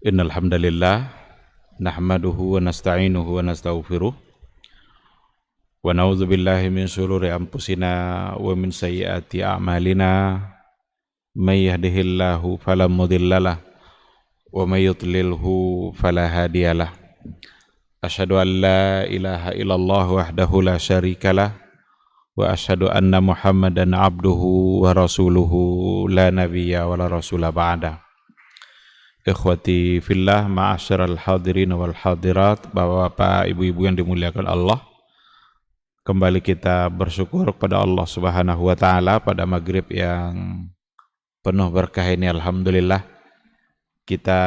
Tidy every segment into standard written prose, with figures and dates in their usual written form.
Innal hamdalillah nahmaduhu wa nasta'inuhu wa nastaghfiruh wa na'udzu billahi min shururi anfusina wa min sayyiati a'malina may yahdihillahu fala mudhillalah wa may yudlilhu fala hadiyalah. Asyhadu an la ilaha illallah wahdahu la syarikalah wa asyhadu anna Muhammadan abduhu wa rasuluhu la nabiyya wa la rasula ba'da. Ikhwati fillah, ma'asyiral hadirin wal hadirat, Bapak-bapak, ibu-ibu yang dimuliakan Allah. Kembali kita bersyukur kepada Allah Subhanahu wa taala pada maghrib yang penuh berkah ini. Alhamdulillah kita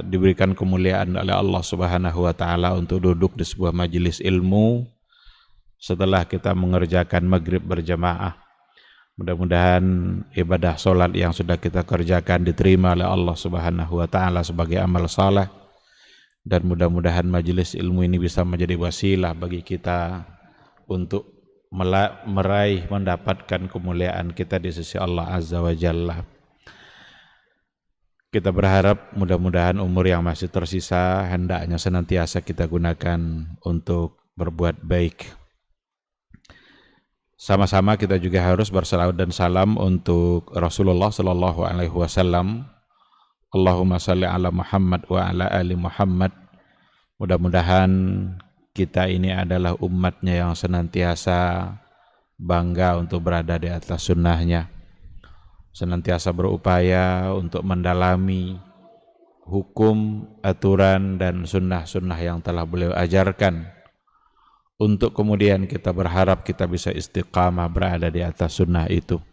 diberikan kemuliaan oleh Allah Subhanahu wa taala untuk duduk di sebuah majelis ilmu setelah kita mengerjakan maghrib berjamaah. Mudah-mudahan ibadah solat yang sudah kita kerjakan diterima oleh Allah Subhanahu wa taala sebagai amal saleh, dan mudah-mudahan majelis ilmu ini bisa menjadi wasilah bagi kita untuk meraih mendapatkan kemuliaan kita di sisi Allah Azza wa Jalla. Kita berharap mudah-mudahan umur yang masih tersisa hendaknya senantiasa kita gunakan untuk berbuat baik. Sama-sama kita juga harus bersalawat dan salam untuk Rasulullah sallallahu alaihi wasallam. Allahumma salli ala Muhammad wa ala ali Muhammad. Mudah-mudahan kita ini adalah umatnya yang senantiasa bangga untuk berada di atas sunnahnya, senantiasa berupaya untuk mendalami hukum, aturan, dan sunnah-sunnah yang telah beliau ajarkan, untuk kemudian kita berharap kita bisa istiqamah berada di atas sunnah itu.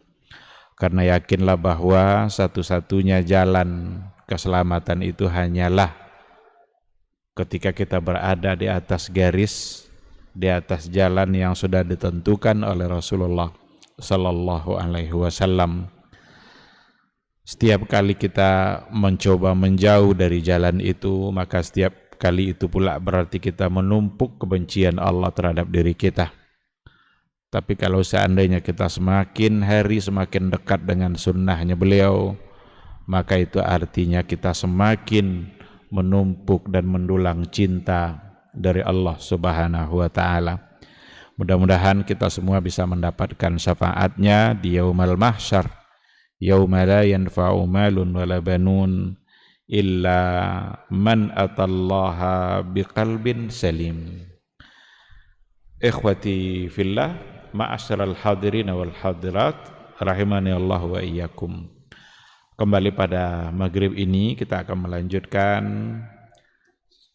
Karena yakinlah bahwa satu-satunya jalan keselamatan itu hanyalah ketika kita berada di atas garis, di atas jalan yang sudah ditentukan oleh Rasulullah sallallahu alaihi wasallam. Setiap kali kita mencoba menjauh dari jalan itu, maka setiap kali itu pula berarti kita menumpuk kebencian Allah terhadap diri kita. Tapi kalau seandainya kita semakin hari semakin dekat dengan sunnahnya beliau, maka itu artinya kita semakin menumpuk dan mendulang cinta dari Allah Subhanahu wa taala. Mudah-mudahan kita semua bisa mendapatkan syafaatnya di yaumul mahsyar, yauma la yanfa'u malun wala banun illa man atallaha biqalbin salim. Ikhwati fillah, ma'asyiral hadirin wal hadirat, rahimani Allah wa iyyakum. Kembali pada maghrib ini kita akan melanjutkan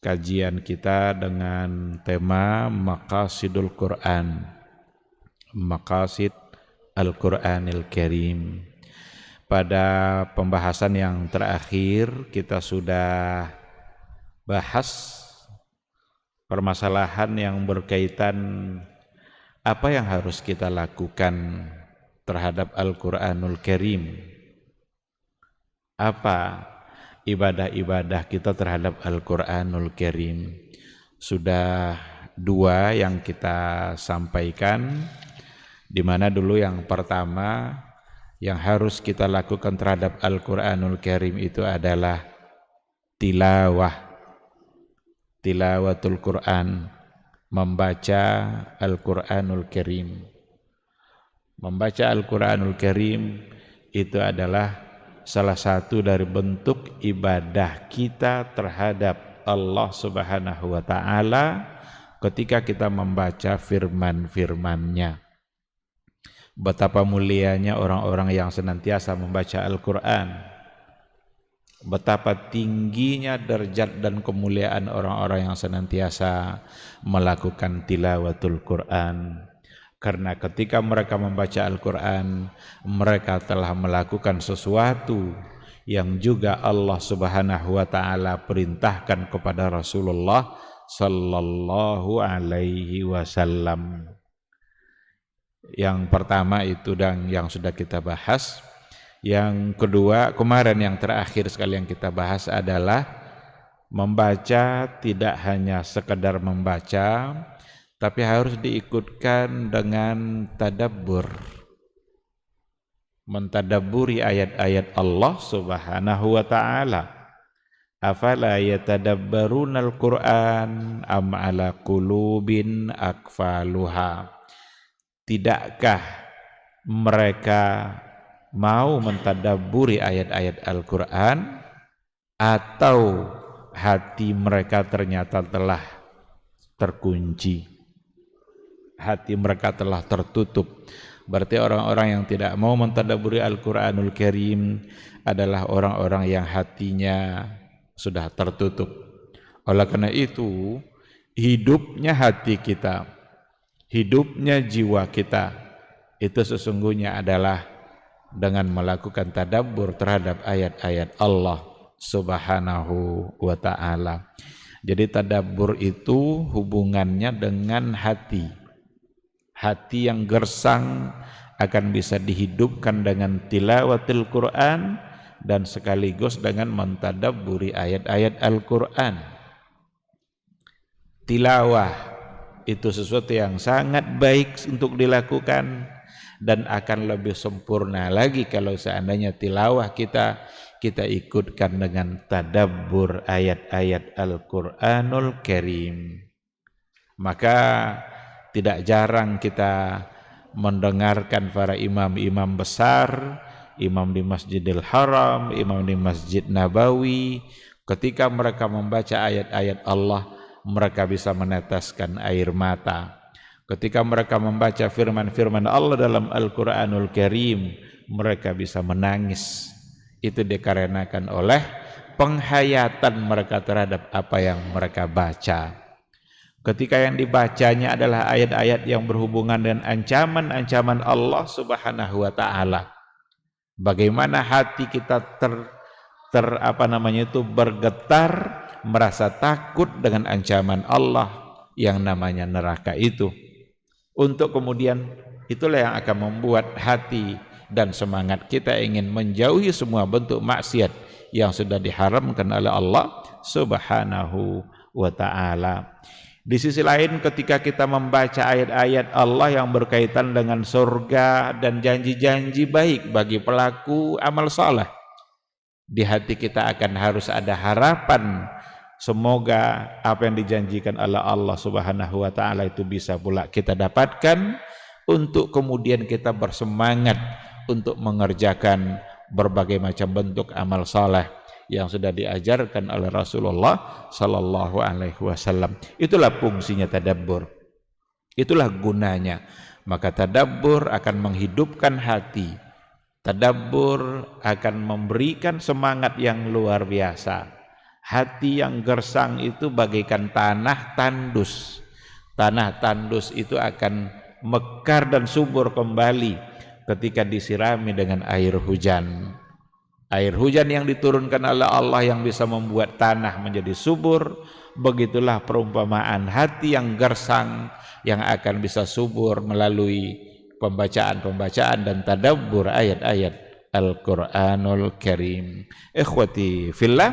kajian kita dengan tema Maqasidul Quran, Maqasid Al-Quranil Karim. Pada pembahasan yang terakhir kita sudah bahas permasalahan yang berkaitan apa yang harus kita lakukan terhadap Al-Quranul Karim. Apa ibadah-ibadah kita terhadap Al-Quranul Karim. Sudah dua yang kita sampaikan, di mana dulu yang pertama yang harus kita lakukan terhadap Al-Quranul Karim itu adalah tilawatul Quran, membaca Al-Quranul Karim. Membaca Al-Quranul Karim itu adalah salah satu dari bentuk ibadah kita terhadap Allah Subhanahu wa taala ketika kita membaca firman-firman-Nya. Betapa mulianya orang-orang yang senantiasa membaca Al-Quran, betapa tingginya derajat dan kemuliaan orang-orang yang senantiasa melakukan tilawatul Quran. Karena ketika mereka membaca Al-Quran, mereka telah melakukan sesuatu yang juga Allah Subhanahu wa taala perintahkan kepada Rasulullah sallallahu alaihi wasallam. Yang pertama itu dan yang sudah kita bahas. Yang kedua, kemarin yang terakhir sekali yang kita bahas adalah membaca tidak hanya sekedar membaca, tapi harus diikutkan dengan tadabbur, mentadabburi ayat-ayat Allah Subhanahu wa taala. Afala yatadabbarunal Qur'an am ala qulubin akfaluha. Tidakkah mereka mau mentadabburi ayat-ayat Al-Qur'an atau hati mereka ternyata telah terkunci, hati mereka telah tertutup. Berarti orang-orang yang tidak mau mentadabburi Al-Qur'anul Karim adalah orang-orang yang hatinya sudah tertutup. Oleh karena itu, hidupnya hati kita, hidupnya jiwa kita itu sesungguhnya adalah dengan melakukan tadabbur terhadap ayat-ayat Allah Subhanahu wa ta'ala. Jadi tadabbur itu hubungannya dengan hati. Hati yang gersang akan bisa dihidupkan dengan tilawatil Quran dan sekaligus dengan mentadabburi ayat-ayat Al-Quran. Tilawah itu sesuatu yang sangat baik untuk dilakukan dan akan lebih sempurna lagi kalau seandainya tilawah kita ikutkan dengan tadabbur ayat-ayat Al-Quranul Karim. Maka tidak jarang kita mendengarkan para imam-imam besar, imam di Masjidil Haram, imam di Masjid Nabawi, ketika mereka membaca ayat-ayat Allah, mereka bisa meneteskan air mata. Ketika mereka membaca firman-firman Allah dalam Al-Quranul Karim, mereka bisa menangis. Itu dikarenakan oleh penghayatan mereka terhadap apa yang mereka baca. Ketika yang dibacanya adalah ayat-ayat yang berhubungan dengan ancaman-ancaman Allah Subhanahu wa ta'ala, bagaimana hati kita bergetar, merasa takut dengan ancaman Allah yang namanya neraka itu. Untuk kemudian itulah yang akan membuat hati dan semangat kita ingin menjauhi semua bentuk maksiat yang sudah diharamkan oleh Allah Subhanahu wa ta'ala. Di sisi lain ketika kita membaca ayat-ayat Allah yang berkaitan dengan surga dan janji-janji baik bagi pelaku amal saleh, di hati kita akan harus ada harapan semoga apa yang dijanjikan oleh Allah Subhanahu wa ta'ala itu bisa pula kita dapatkan, untuk kemudian kita bersemangat untuk mengerjakan berbagai macam bentuk amal saleh yang sudah diajarkan oleh Rasulullah sallallahu alaihi wasallam. Itulah fungsinya tadabbur. Itulah gunanya. Maka tadabbur akan menghidupkan hati. Tadabbur akan memberikan semangat yang luar biasa. Hati yang gersang itu bagaikan tanah tandus. Tanah tandus itu akan mekar dan subur kembali ketika disirami dengan air hujan. Air hujan yang diturunkan oleh Allah yang bisa membuat tanah menjadi subur, begitulah perumpamaan hati yang gersang yang akan bisa subur melalui pembacaan-pembacaan dan tadabbur ayat-ayat Al-Quranul Karim. Ikhwati fillah,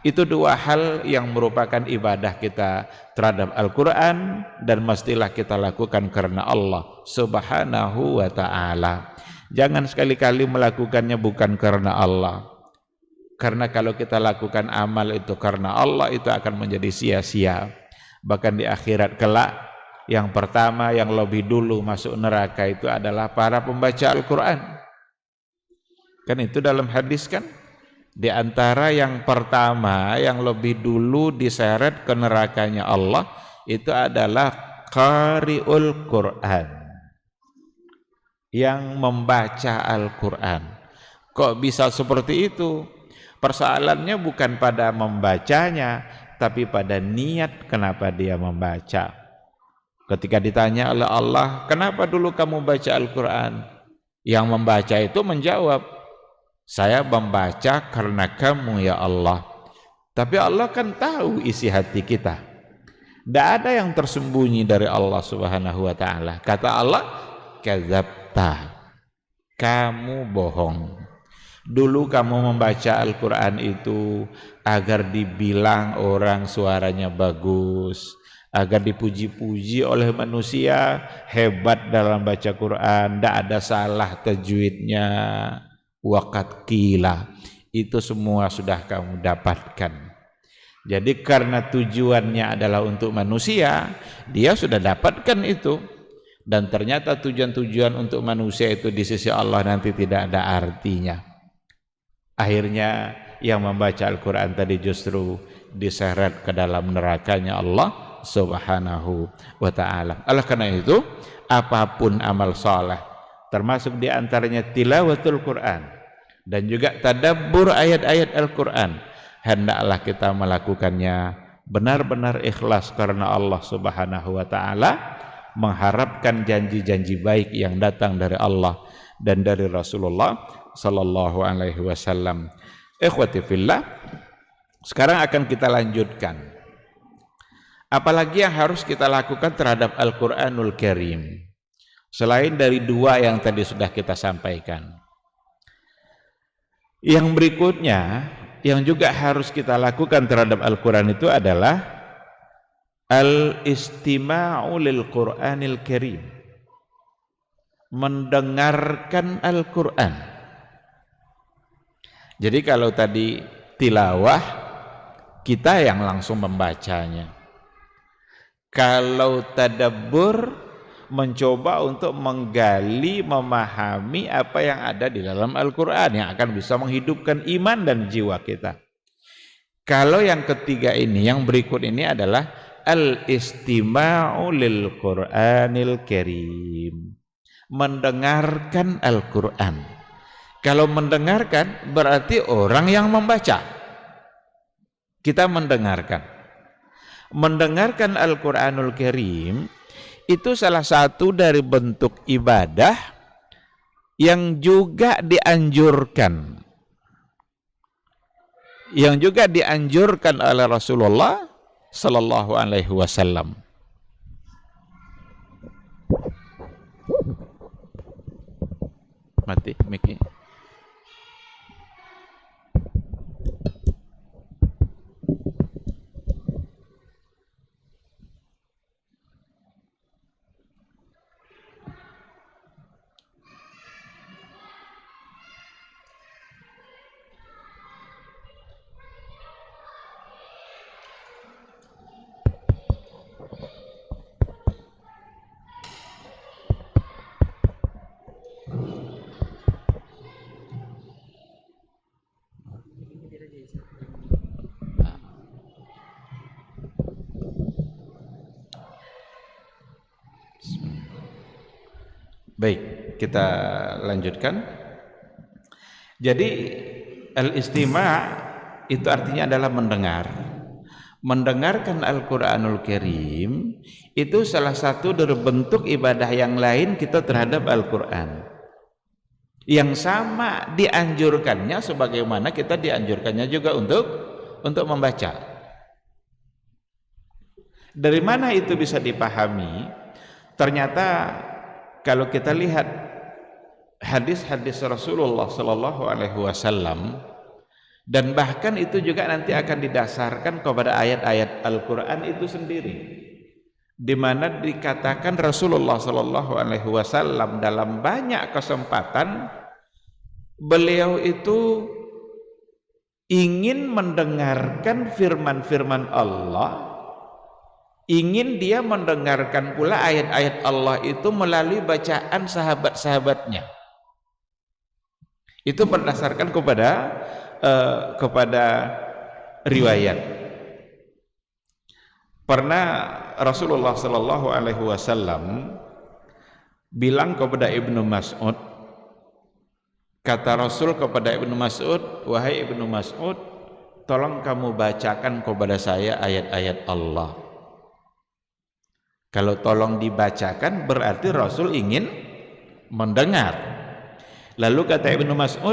itu dua hal yang merupakan ibadah kita terhadap Al-Quran dan mestilah kita lakukan karena Allah Subhanahu wa ta'ala. Jangan sekali-kali melakukannya bukan karena Allah. Karena kalau kita lakukan amal itu karena Allah, itu akan menjadi sia-sia. Bahkan di akhirat kelak, yang pertama yang lebih dulu masuk neraka itu adalah para pembaca Al-Quran. Kan itu dalam hadis kan? Di antara yang pertama yang lebih dulu diseret ke nerakanya Allah itu adalah qari'ul Quran, yang membaca Al-Quran. Kok bisa seperti itu? Persoalannya bukan pada membacanya, tapi pada niat kenapa dia membaca. Ketika ditanya oleh Allah, kenapa dulu kamu baca Al-Quran? Yang membaca itu menjawab, saya membaca karena kamu ya Allah. Tapi Allah kan tahu isi hati kita. Tidak ada yang tersembunyi dari Allah Subhanahu wa ta'ala. Kata Allah, kadzabta, kamu bohong. Dulu kamu membaca Al-Quran itu agar dibilang orang suaranya bagus, agar dipuji-puji oleh manusia, hebat dalam baca Quran, tidak ada salah tajwidnya, waqad qila. Itu semua sudah kamu dapatkan. Jadi karena tujuannya adalah untuk manusia, dia sudah dapatkan itu. Dan ternyata tujuan-tujuan untuk manusia itu di sisi Allah nanti tidak ada artinya. Akhirnya yang membaca Al-Quran tadi justru diseret ke dalam nerakanya Allah Subhanahu wa ta'ala. Oleh karena itu, apapun amal saleh, termasuk diantaranya tilawatul Quran dan juga tadabbur ayat-ayat Al-Quran, hendaklah kita melakukannya benar-benar ikhlas karena Allah Subhanahu wa ta'ala, mengharapkan janji-janji baik yang datang dari Allah dan dari Rasulullah sallallahu alaihi wasallam. Ikhwati fillah, sekarang akan kita lanjutkan. Apalagi yang harus kita lakukan terhadap Al-Qur'anul Karim selain dari dua yang tadi sudah kita sampaikan. Yang berikutnya yang juga harus kita lakukan terhadap Al-Quran itu adalah al-istima'u lil Qur'anil Karim, mendengarkan Al-Quran. Jadi kalau tadi tilawah, kita yang langsung membacanya. Kalau tadabbur, mencoba untuk menggali, memahami apa yang ada di dalam Al-Quran yang akan bisa menghidupkan iman dan jiwa kita. Kalau yang ketiga ini, yang berikut ini adalah al-istima'u lil Qur'anil Karim, mendengarkan Al-Quran. Kalau mendengarkan berarti orang yang membaca, kita mendengarkan Al-Quranul Karim. Itu salah satu dari bentuk ibadah yang juga dianjurkan oleh Rasulullah sallallahu alaihi wasallam. Mati Miki. Baik, kita lanjutkan. Jadi al-istima' itu artinya adalah mendengar. Mendengarkan Al-Quranul Karim itu salah satu dari bentuk ibadah yang lain kita terhadap Al-Quran, yang sama dianjurkannya sebagaimana kita dianjurkannya juga untuk membaca. Dari mana itu bisa dipahami? Ternyata kalau kita lihat hadis-hadis Rasulullah sallallahu alaihi wasallam, dan bahkan itu juga nanti akan didasarkan kepada ayat-ayat Al-Qur'an itu sendiri, di mana dikatakan Rasulullah sallallahu alaihi wasallam dalam banyak kesempatan beliau itu ingin mendengarkan firman-firman Allah, ingin dia mendengarkan pula ayat-ayat Allah itu melalui bacaan sahabat-sahabatnya. Itu berdasarkan kepada riwayat. Pernah Rasulullah sallallahu alaihi wasallam bilang kepada Ibnu Mas'ud, kata Rasul kepada Ibnu Mas'ud, "Wahai Ibnu Mas'ud, tolong kamu bacakan kepada saya ayat-ayat Allah." Kalau tolong dibacakan berarti Rasul ingin mendengar. Lalu kata Ibnu Mas'ud,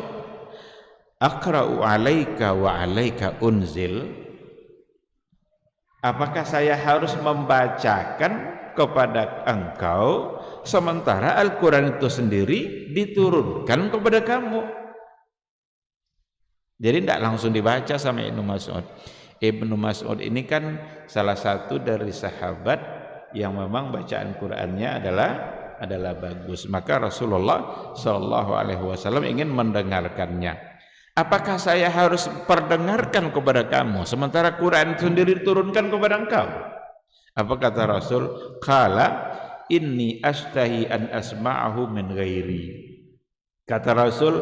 "Aqra'u 'alaika wa 'alaika unzil?" Apakah saya harus membacakan kepada engkau sementara Al-Quran itu sendiri diturunkan kepada kamu? Jadi tidak langsung dibaca sama Ibnu Mas'ud. Ibnu Mas'ud ini kan salah satu dari sahabat yang memang bacaan Qur'annya adalah bagus. Maka Rasulullah sallallahu alaihi wasallam ingin mendengarkannya. apakah saya harus perdengarkan kepada kamu sementara Quran sendiri diturunkan kepada engkau? Apa kata Rasul? Qala inni astahi an asma'ahu min ghairi. Kata Rasul,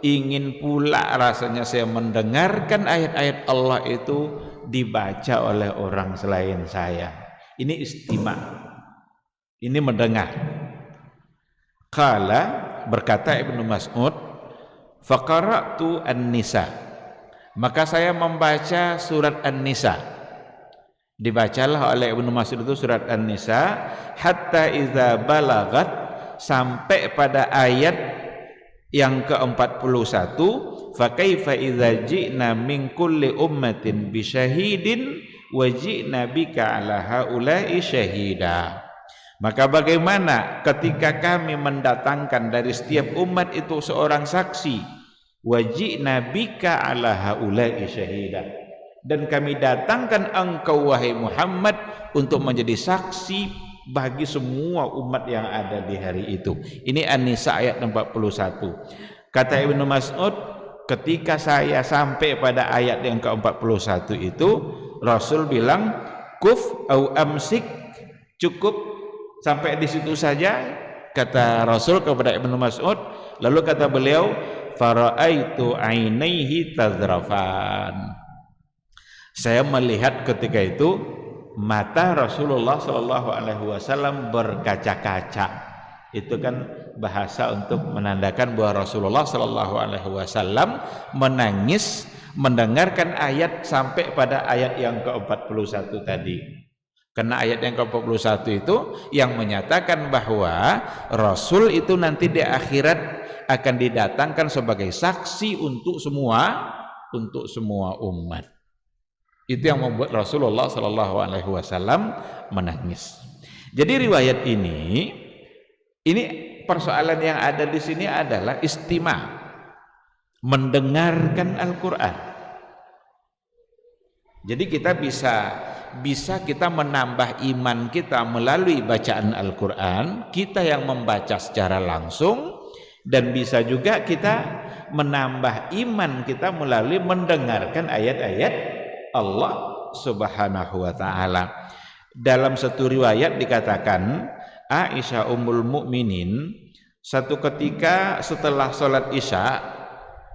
ingin pula rasanya saya mendengarkan ayat-ayat Allah itu dibaca oleh orang selain saya. Ini istima', ini mendengar. Qala, berkata Ibnu Mas'ud, faqara'tu an-nisa, maka saya membaca surat An-Nisa. Dibacalah oleh Ibnu Mas'ud itu surat An-Nisa hatta iza balagat, sampai pada ayat yang ke-41, fa kaifa idza ji'na min kulli ummatin bi syahidin wa ji'na bika ala haula'i syahida. Maka bagaimana ketika kami mendatangkan dari setiap umat itu seorang saksi, wa ji'na bika ala haula'i syahida, dan kami datangkan engkau wahai Muhammad untuk menjadi saksi bagi semua umat yang ada di hari itu. Ini An-Nisa ayat 41. Kata Ibnu Mas'ud, ketika saya sampai pada ayat yang ke-41 itu, Rasul bilang, kuf au amsik, cukup sampai di situ saja, kata Rasul kepada Ibnu Mas'ud. Lalu kata beliau, fara'aitu ainaihi tazrafan, saya melihat ketika itu mata Rasulullah SAW berkaca-kaca. Itu kan bahasa untuk menandakan bahwa Rasulullah SAW menangis mendengarkan ayat sampai pada ayat yang ke-41 tadi. Karena ayat yang ke-41 itu yang menyatakan bahwa Rasul itu nanti di akhirat akan didatangkan sebagai saksi untuk semua umat. Itu yang membuat Rasulullah SAW menangis. Jadi riwayat ini persoalan yang ada di sini adalah istima', mendengarkan Al-Quran. Jadi kita bisa kita menambah iman kita melalui bacaan Al-Quran, kita yang membaca secara langsung, dan bisa juga kita menambah iman kita melalui mendengarkan ayat-ayat Allah Subhanahu wa ta'ala. Dalam satu riwayat dikatakan Aisyah Ummul Mukminin satu ketika setelah sholat Isya,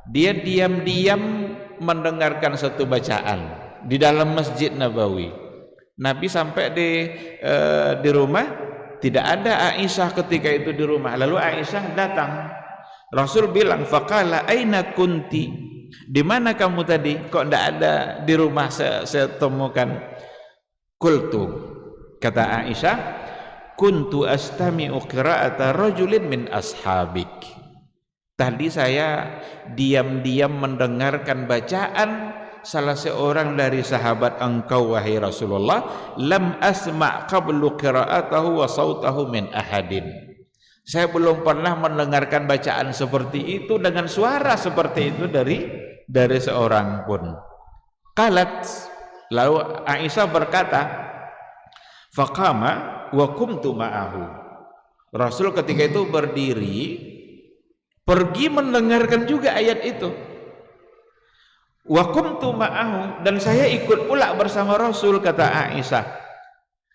dia diam-diam mendengarkan satu bacaan di dalam Masjid Nabawi. Nabi sampai di rumah, tidak ada Aisyah ketika itu di rumah. Lalu Aisyah datang, Rasul bilang, faqala aina kunti, di mana kamu tadi, kok tidak ada di rumah saya temukan? Qultu, kata Aisyah, kuntu astami'u qira'ata rajulin min ashabik, tadi saya diam-diam mendengarkan bacaan salah seorang dari sahabat engkau wahai Rasulullah, lam asma' qablu qira'atahu wa sautahu min ahadin, saya belum pernah mendengarkan bacaan seperti itu dengan suara seperti itu dari seorang pun. Qalat, lalu Aisyah berkata, faqama wa kumtu ma'ahu, Rasul ketika itu berdiri pergi mendengarkan juga ayat itu. Wa kumtu ma'ahu, dan saya ikut pula bersama Rasul, kata Aisyah,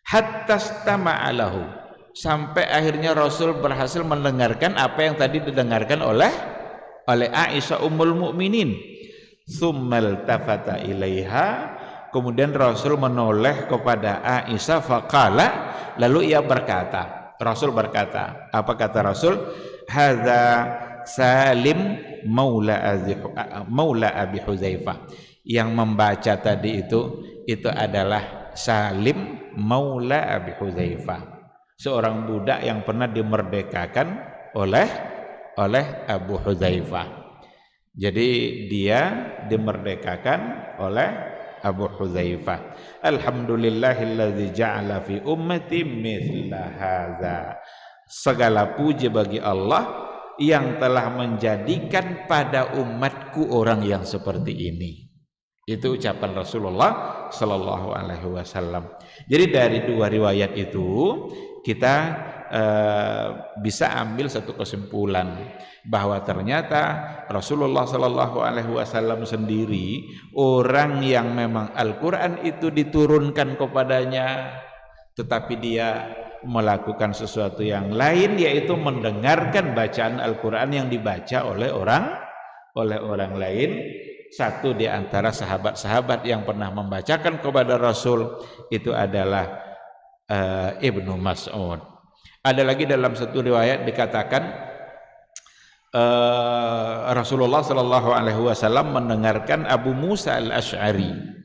hatta stama'a lahu, sampai akhirnya Rasul berhasil mendengarkan apa yang tadi didengarkan oleh Aisyah Ummul Mukminin. Tsummal tafata ilaiha, kemudian Rasul menoleh kepada Aisyah, faqala, lalu ia berkata, Rasul berkata, apa kata Rasul? Hadza Salim maula Abi Hudzaifah, yang membaca tadi itu adalah Salim maula Abi Hudzaifah, seorang budak yang pernah dimerdekakan oleh Abu Hudzaifah. Jadi dia dimerdekakan oleh Abu Hudzaifah. Alhamdulillahilladzi ja'ala fi ummati mithla hadza, segala puji bagi Allah yang telah menjadikan pada umatku orang yang seperti ini. Itu ucapan Rasulullah sallallahu alaihi wasallam. Jadi dari dua riwayat itu kita bisa ambil satu kesimpulan bahwa ternyata Rasulullah Shallallahu Alaihi Wasallam sendiri orang yang memang Al-Quran itu diturunkan kepadanya, tetapi dia melakukan sesuatu yang lain, yaitu mendengarkan bacaan Al-Quran yang dibaca oleh orang lain. Satu di antara sahabat-sahabat yang pernah membacakan kepada Rasul itu adalah Ibnu Mas'ud. Ada lagi dalam satu riwayat dikatakan Rasulullah Shallallahu Alaihi Wasallam mendengarkan Abu Musa al-Ash'ari.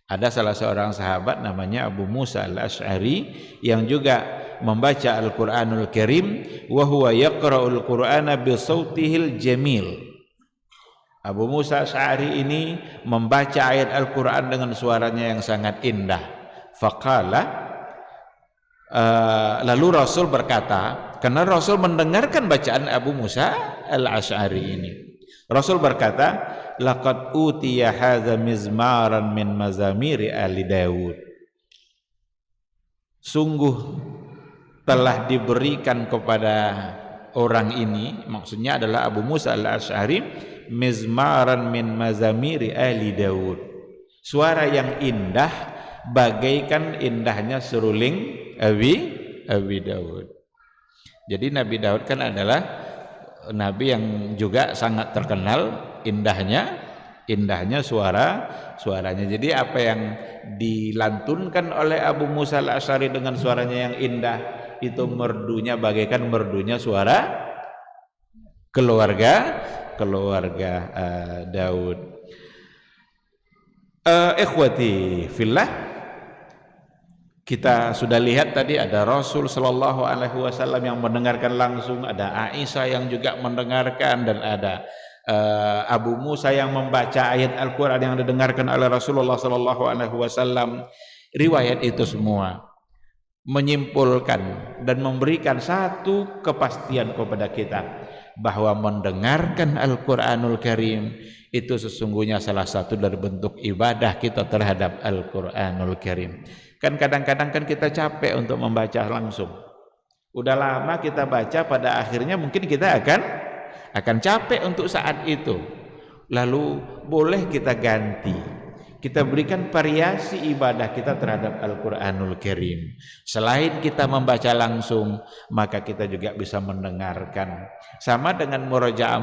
Ada salah seorang sahabat namanya Abu Musa al-Ash'ari yang juga membaca Al-Quranul Karim, wa huwa yaqra'ul Qur'ana bi sautihil jamil. Abu Musa al-Ash'ari ini membaca ayat Al-Quran dengan suaranya yang sangat indah. Faqala, lalu Rasul berkata, karena Rasul mendengarkan bacaan Abu Musa al-Ash'ari ini, Rasul berkata, laqad utiya hadza mizmaran min mazamiri ali Daud. Sungguh telah diberikan kepada orang ini, maksudnya adalah Abu Musa al-Ash'ari, mizmaran min mazamiri ali Daud, suara yang indah bagaikan indahnya seruling Abi Daud. Jadi Nabi Daud kan adalah nabi yang juga sangat terkenal indahnya suaranya. Jadi apa yang dilantunkan oleh Abu Musa al-Ash'ari dengan suaranya yang indah itu merdunya bagaikan merdunya suara keluarga Daud. Ikhwati fillah, kita sudah lihat tadi ada Rasul Shallallahu Alaihi Wasallam yang mendengarkan langsung, ada Aisyah yang juga mendengarkan, dan ada Abu Musa yang membaca ayat Al-Quran yang didengarkan oleh Rasulullah Shallallahu Alaihi Wasallam. Riwayat itu semua menyimpulkan dan memberikan satu kepastian kepada kita bahwa mendengarkan Al-Quranul Karim itu sesungguhnya salah satu dari bentuk ibadah kita terhadap Al-Quranul Karim. Kan kadang-kadang kan kita capek untuk membaca langsung. Udah lama kita baca, pada akhirnya mungkin kita akan capek untuk saat itu. Lalu boleh kita ganti. Kita berikan variasi ibadah kita terhadap Al-Quranul Karim. Selain kita membaca langsung, maka kita juga bisa mendengarkan. Sama dengan murajaah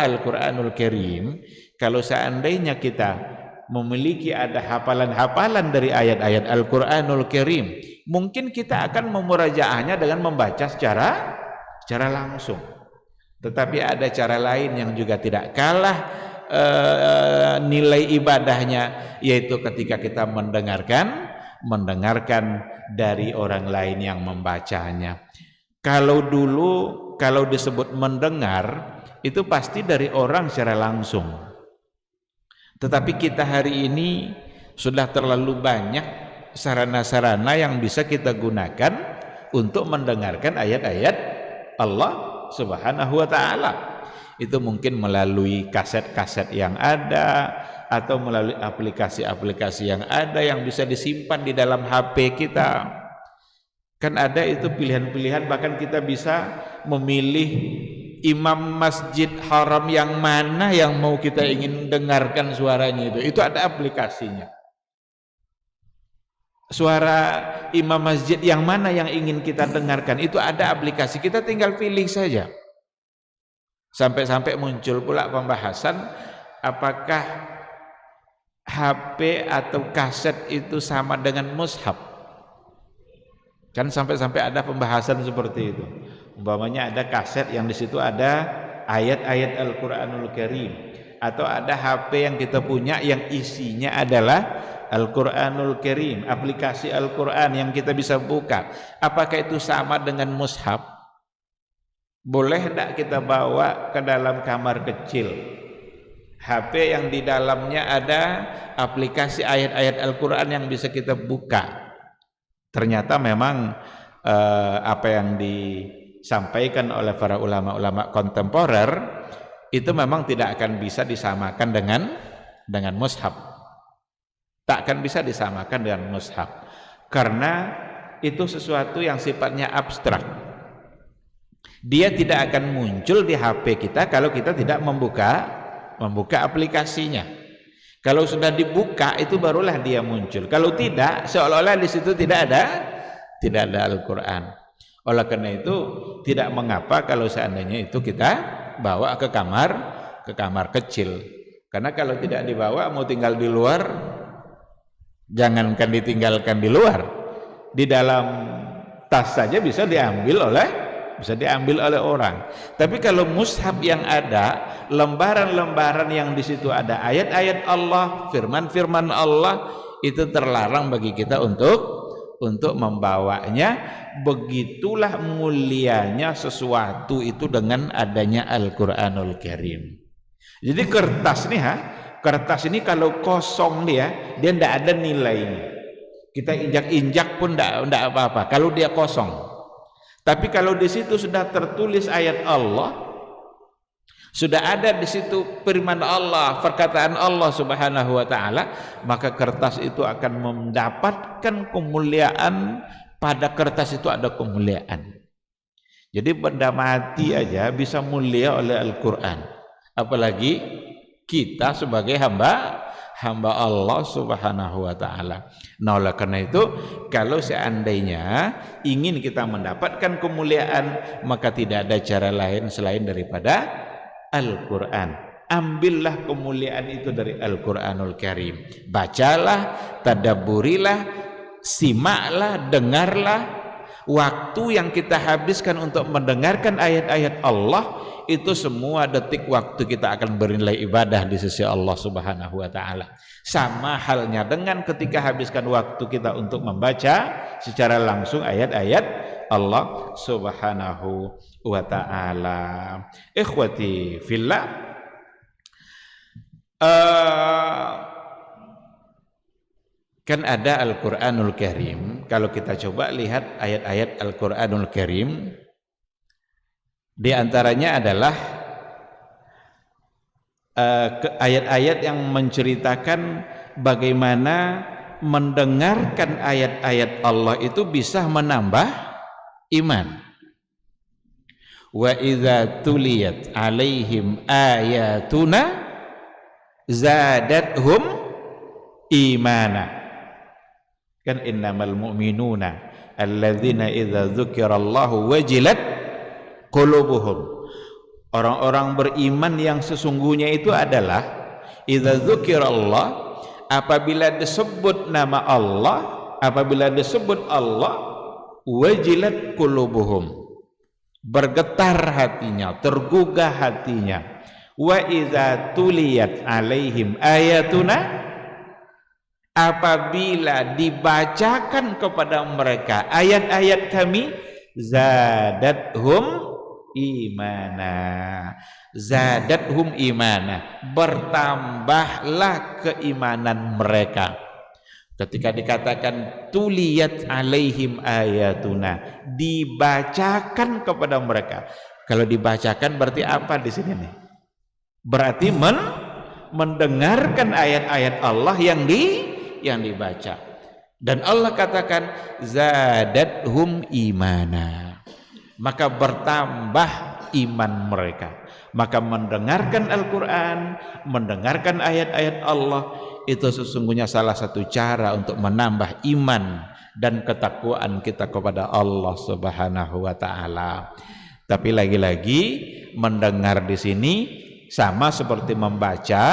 Al-Quranul Karim, kalau seandainya kita memiliki ada hafalan-hafalan dari ayat-ayat Al-Quranul Karim, mungkin kita akan memurajaahnya dengan membaca secara langsung. Tetapi ada cara lain yang juga tidak kalah nilai ibadahnya, yaitu ketika kita mendengarkan dari orang lain yang membacanya. Kalau disebut mendengar itu pasti dari orang secara langsung. Tetapi kita hari ini sudah terlalu banyak sarana-sarana yang bisa kita gunakan untuk mendengarkan ayat-ayat Allah Subhanahu wa ta'ala. Itu mungkin melalui kaset-kaset yang ada, atau melalui aplikasi-aplikasi yang ada yang bisa disimpan di dalam HP kita. Kan ada itu pilihan-pilihan, bahkan kita bisa memilih imam masjid haram yang mana yang mau kita ingin dengarkan suaranya itu ada aplikasinya. Suara imam masjid yang mana yang ingin kita dengarkan itu ada aplikasi, kita tinggal pilih saja. Sampai-sampai muncul pula pembahasan apakah HP atau kaset itu sama dengan mushaf. Kan sampai-sampai ada pembahasan seperti itu. Umpamanya ada kaset yang di situ ada ayat-ayat Al-Quranul Karim, atau ada HP yang kita punya yang isinya adalah Al-Quranul Karim, aplikasi Al-Quran yang kita bisa buka. Apakah itu sama dengan mushaf? Boleh tidak kita bawa ke dalam kamar kecil HP yang di dalamnya ada aplikasi ayat-ayat Al-Quran yang bisa kita buka? Ternyata memang apa yang disampaikan oleh para ulama-ulama kontemporer itu memang tidak akan bisa disamakan dengan mushaf. Tak akan bisa disamakan dengan mushaf, karena itu sesuatu yang sifatnya abstrak. Dia tidak akan muncul di HP kita kalau kita tidak membuka aplikasinya. Kalau sudah dibuka itu barulah dia muncul. Kalau tidak, seolah-olah di situ tidak ada Al-Quran. Oleh karena itu tidak mengapa kalau seandainya itu kita bawa ke kamar kecil. Karena kalau tidak dibawa, mau tinggal di luar, jangankan ditinggalkan di luar, di dalam tas saja bisa diambil oleh orang. Tapi kalau mushaf yang ada, lembaran-lembaran yang di situ ada ayat-ayat Allah, firman-firman Allah, itu terlarang bagi kita untuk membawanya. Begitulah mulianya sesuatu itu dengan adanya Al-Quranul Karim. Jadi kertas ini kalau kosong dia tidak ada nilainya. Kita injak-injak pun tidak apa-apa kalau dia kosong. Tapi kalau di situ sudah tertulis ayat Allah, sudah ada di situ firman Allah, perkataan Allah Subhanahu wa taala, maka kertas itu akan mendapatkan kemuliaan. Pada kertas itu ada kemuliaan. Jadi benda mati aja bisa mulia oleh Al-Quran, apalagi kita sebagai hamba Allah Subhanahu wa taala. Nah, oleh karena itu kalau seandainya ingin kita mendapatkan kemuliaan, maka tidak ada cara lain selain daripada Al-Quran. Ambillah kemuliaan itu dari Al-Quranul Karim. Bacalah, tadabburilah, simaklah, dengarlah. Waktu yang kita habiskan untuk mendengarkan ayat-ayat Allah, itu semua detik waktu kita akan bernilai ibadah di sisi Allah Subhanahu wa taala. Sama halnya dengan ketika habiskan waktu kita untuk membaca secara langsung ayat-ayat Allah Subhanahu wa taala. Ikhwati fillah, kan ada Al-Quranul Karim. Kalau kita coba lihat ayat-ayat Al-Quranul Karim, di antaranya adalah ayat-ayat yang menceritakan bagaimana mendengarkan ayat-ayat Allah itu bisa menambah iman. Wa idza tuliyat alaihim ayatuna zadathum imana. Kan innamal mu'minuna alladzina idza dzukirallahu wajilat qulubuhum. Orang-orang beriman yang sesungguhnya itu adalah idza dzukirallah, apabila disebut nama Allah, apabila disebut Allah, wajilat qulubuhum, bergetar hatinya, tergugah hatinya. Wa idza tuliyat alaihim ayatuna, apabila dibacakan kepada mereka ayat-ayat kami, zadathum imana, zadathum imana, bertambahlah keimanan mereka. Ketika dikatakan tuliyat alaihim ayatuna, dibacakan kepada mereka. Kalau dibacakan berarti apa di sini nih? Berarti mendengarkan ayat-ayat Allah yang dibaca. Dan Allah katakan zadathum imana, maka bertambah iman mereka. Maka mendengarkan Al-Quran, mendengarkan ayat-ayat Allah, itu sesungguhnya salah satu cara untuk menambah iman dan ketakwaan kita kepada Allah Subhanahu wa taala. Tapi lagi-lagi mendengar di sini sama seperti membaca,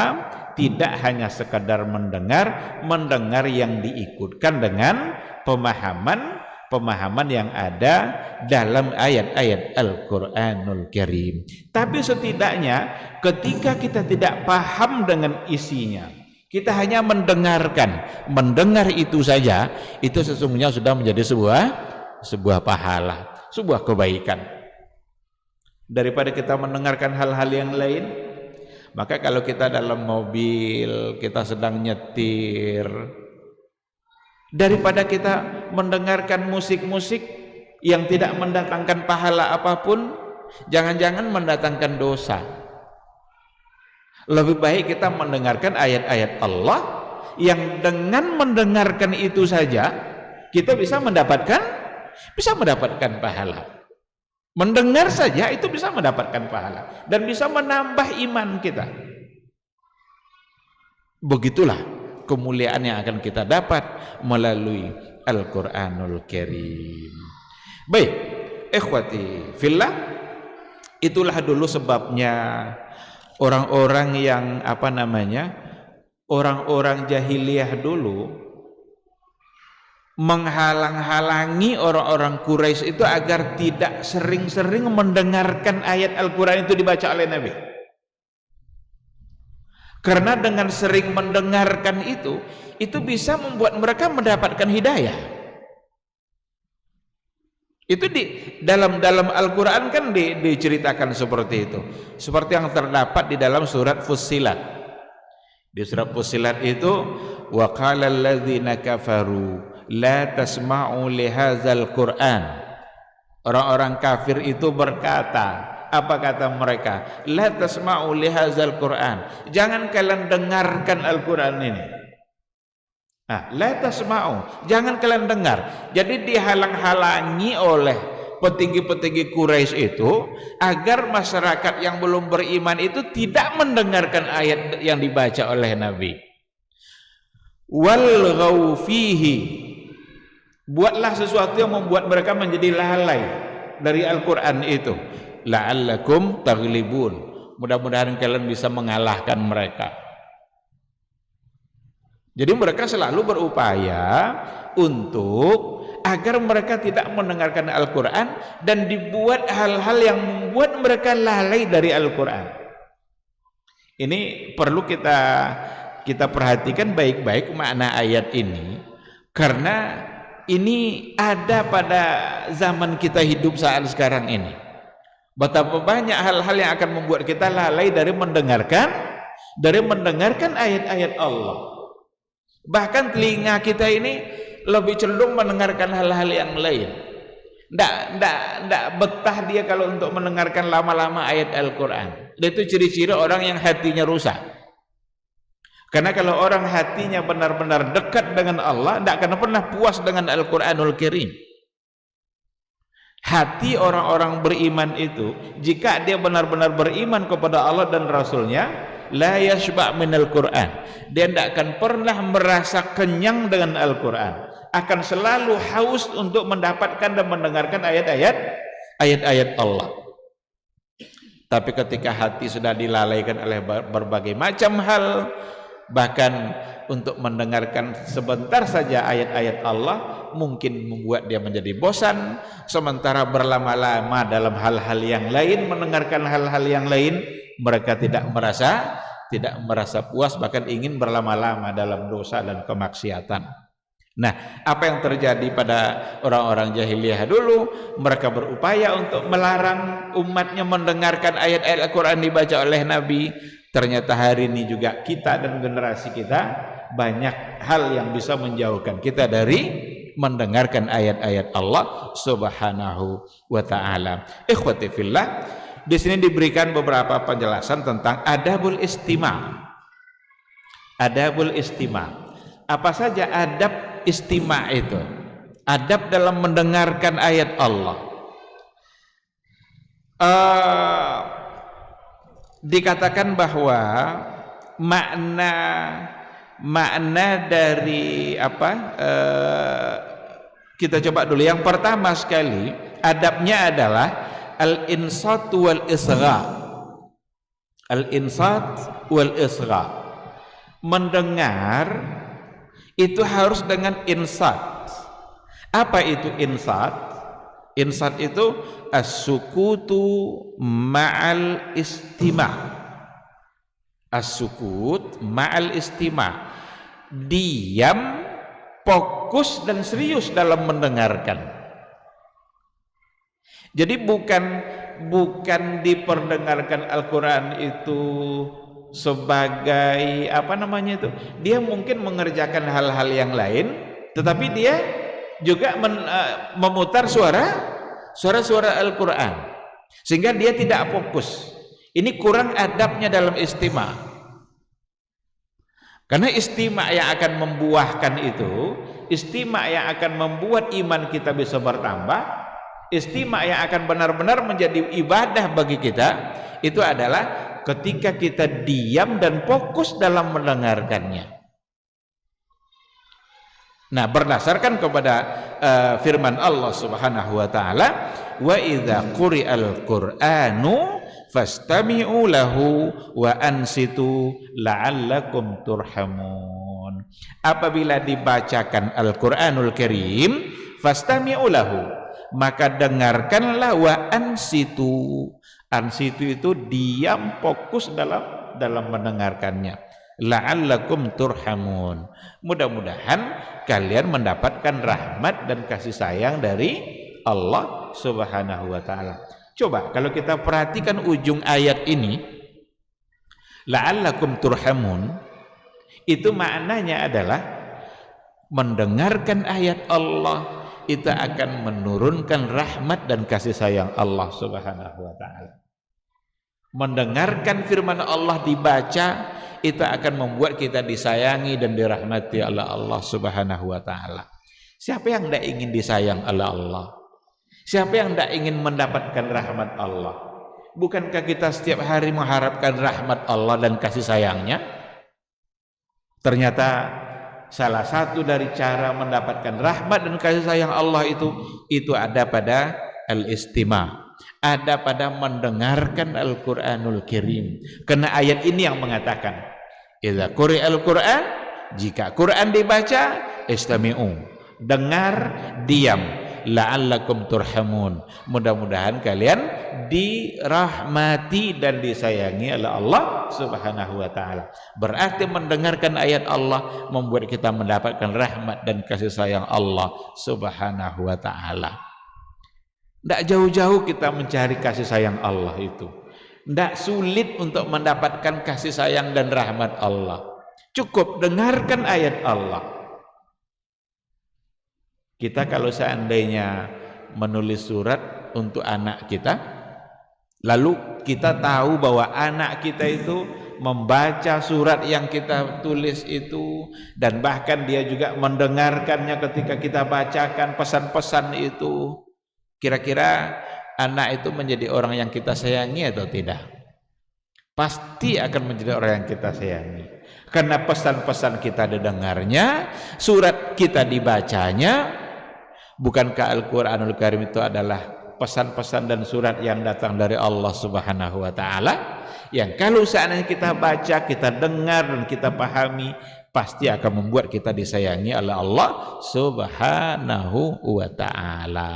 tidak hanya sekadar mendengar yang diikutkan dengan pemahaman yang ada dalam ayat-ayat Al-Quranul Karim. Tapi setidaknya ketika kita tidak paham dengan isinya, kita hanya mendengar itu saja, itu sesungguhnya sudah menjadi sebuah pahala, sebuah kebaikan. Daripada kita mendengarkan hal-hal yang lain, maka kalau kita dalam mobil, kita sedang nyetir, daripada kita mendengarkan musik-musik yang tidak mendatangkan pahala apapun, jangan-jangan mendatangkan dosa. Lebih baik kita mendengarkan ayat-ayat Allah yang dengan mendengarkan itu saja kita bisa mendapatkan pahala. Mendengar saja itu bisa mendapatkan pahala dan bisa menambah iman kita. Begitulah kemuliaan yang akan kita dapat melalui Al-Qur'anul Karim. Baik, ikhwati fillah, itulah dulu sebabnya orang-orang yang orang-orang jahiliyah dulu menghalang-halangi orang-orang Quraisy itu agar tidak sering-sering mendengarkan ayat Al-Quran itu dibaca oleh Nabi. Karena dengan sering mendengarkan itu bisa membuat mereka mendapatkan hidayah. Itu di dalam Al-Quran kan diceritakan seperti itu, seperti yang terdapat di dalam surat Fussilat. Di surat Fussilat itu, wa qala alladzina kafaru la tasma'u lihadzal Qur'an. Orang-orang kafir itu berkata, apa kata mereka? La tasma'u lihadzal Qur'an. Jangan kalian dengarkan Al-Qur'an ini. La tasma'u, jangan kalian dengar. Jadi dihalang-halangi oleh petinggi-petinggi Quraisy itu agar masyarakat yang belum beriman itu tidak mendengarkan ayat yang dibaca oleh Nabi. Wal fihi, buatlah sesuatu yang membuat mereka menjadi lalai dari Al-Quran itu. La'allakum taghlibun, mudah-mudahan kalian bisa mengalahkan mereka. Jadi mereka selalu berupaya untuk agar mereka tidak mendengarkan Al-Quran dan dibuat hal-hal yang membuat mereka lalai dari Al-Quran. Ini perlu kita perhatikan baik-baik makna ayat ini, karena ini ada pada zaman kita hidup saat sekarang ini. Betapa banyak hal-hal yang akan membuat kita lalai dari mendengarkan ayat-ayat Allah. Bahkan telinga kita ini lebih cenderung mendengarkan hal-hal yang lain. Nggak betah dia kalau untuk mendengarkan lama-lama ayat Al-Quran. Itu ciri-ciri orang yang hatinya rusak. Karena kalau orang hatinya benar-benar dekat dengan Allah, tidak akan pernah puas dengan Al-Quranul Karim. Hati orang-orang beriman itu, jika dia benar-benar beriman kepada Allah dan Rasulnya, la yashba' minal Quran, dia tidak akan pernah merasa kenyang dengan Al-Quran, akan selalu haus untuk mendapatkan dan mendengarkan ayat-ayat Allah. Tapi ketika hati sudah dilalaikan oleh berbagai macam hal, bahkan untuk mendengarkan sebentar saja ayat-ayat Allah mungkin membuat dia menjadi bosan, sementara berlama-lama dalam hal-hal yang lain, mendengarkan hal-hal yang lain, mereka tidak merasa puas, bahkan ingin berlama-lama dalam dosa dan kemaksiatan. Nah, apa yang terjadi pada orang-orang jahiliyah dulu? Mereka berupaya untuk melarang umatnya mendengarkan ayat-ayat Al-Quran dibaca oleh Nabi. Ternyata hari ini juga kita dan generasi kita banyak hal yang bisa menjauhkan kita dari mendengarkan ayat-ayat Allah Subhanahu wa taala. Ikhwati fillah, di sini diberikan beberapa penjelasan tentang adabul istima'. Adabul istima'. Apa saja adab istima' itu? Adab dalam mendengarkan ayat Allah. Dikatakan bahwa makna dari kita coba dulu. Yang pertama sekali, adabnya adalah al-insat wal isgha. Al-insat wal isgha. Mendengar itu harus dengan insat. Apa itu insat? Insat itu as-sukutu ma'al istima'. As-sukut ma'al istima'. Diam, fokus dan serius dalam mendengarkan. Jadi bukan diperdengarkan Al-Quran itu sebagai dia mungkin mengerjakan hal-hal yang lain, tetapi dia juga memutar suara Al-Quran, sehingga dia tidak fokus. Ini kurang adabnya dalam istima'. Karena istima' yang akan membuahkan itu, istima' yang akan membuat iman kita bisa bertambah, Istima' yang akan benar-benar menjadi ibadah bagi kita itu adalah ketika kita diam dan fokus dalam mendengarkannya. Nah, berdasarkan kepada firman Allah Subhanahu wa taala, wa idza quri'al qur'anu fastami'u lahu wa ansitu la'allakum turhamun. Apabila dibacakan Al-Qur'anul Karim, fastami'u lahu, maka dengarkanlah, wa ansitu. Ansitu itu diam, fokus dalam mendengarkannya. La'allakum turhamun. Mudah-mudahan kalian mendapatkan rahmat dan kasih sayang dari Allah Subhanahu wa taala. Coba kalau kita perhatikan ujung ayat ini, la'allakum turhamun, itu maknanya adalah mendengarkan ayat Allah itu akan menurunkan rahmat dan kasih sayang Allah Subhanahu wa taala. Mendengarkan firman Allah dibaca itu akan membuat kita disayangi dan dirahmati oleh Allah Subhanahu wa taala. Siapa yang tidak ingin disayang oleh Allah? Siapa yang tidak ingin mendapatkan rahmat Allah? Bukankah kita setiap hari mengharapkan rahmat Allah dan kasih sayangnya? Ternyata salah satu dari cara mendapatkan rahmat dan kasih sayang Allah itu ada pada al-istima'. Ada pada mendengarkan Al-Quranul Karim. Karena ayat ini yang mengatakan, idza quri'al Qur'an, jika Quran dibaca, istami'u, dengar, diam, la'allakum turhamun. Mudah-mudahan kalian dirahmati dan disayangi oleh Allah Subhanahu wa taala. Berarti mendengarkan ayat Allah membuat kita mendapatkan rahmat dan kasih sayang Allah Subhanahu wa taala. Tidak jauh-jauh kita mencari kasih sayang Allah itu. Tidak sulit untuk mendapatkan kasih sayang dan rahmat Allah. Cukup dengarkan ayat Allah. Kita kalau seandainya menulis surat untuk anak kita, lalu kita tahu bahwa anak kita itu membaca surat yang kita tulis itu, dan bahkan dia juga mendengarkannya ketika kita bacakan pesan-pesan itu, kira-kira anak itu menjadi orang yang kita sayangi atau tidak? Pasti akan menjadi orang yang kita sayangi. Karena pesan-pesan kita didengarnya, surat kita dibacanya. Bukankah Al-Quranul Karim itu adalah pesan-pesan dan surat yang datang dari Allah Subhanahu wa taala, yang kalau seandainya kita baca, kita dengar dan kita pahami, pasti akan membuat kita disayangi oleh Allah Subhanahu wa taala.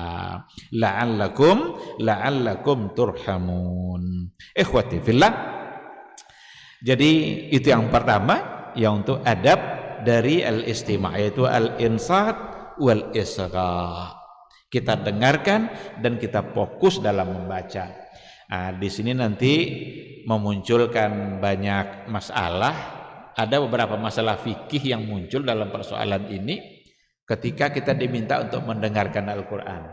La'allakum turhamun. Ikhwati fillah. Jadi itu yang pertama, yang untuk adab dari al-istima', yaitu al-insat wal isra'. Kita dengarkan dan kita fokus dalam membaca. Nah, di sini nanti memunculkan banyak masalah. Ada beberapa masalah fikih yang muncul dalam persoalan ini ketika kita diminta untuk mendengarkan Al-Quran.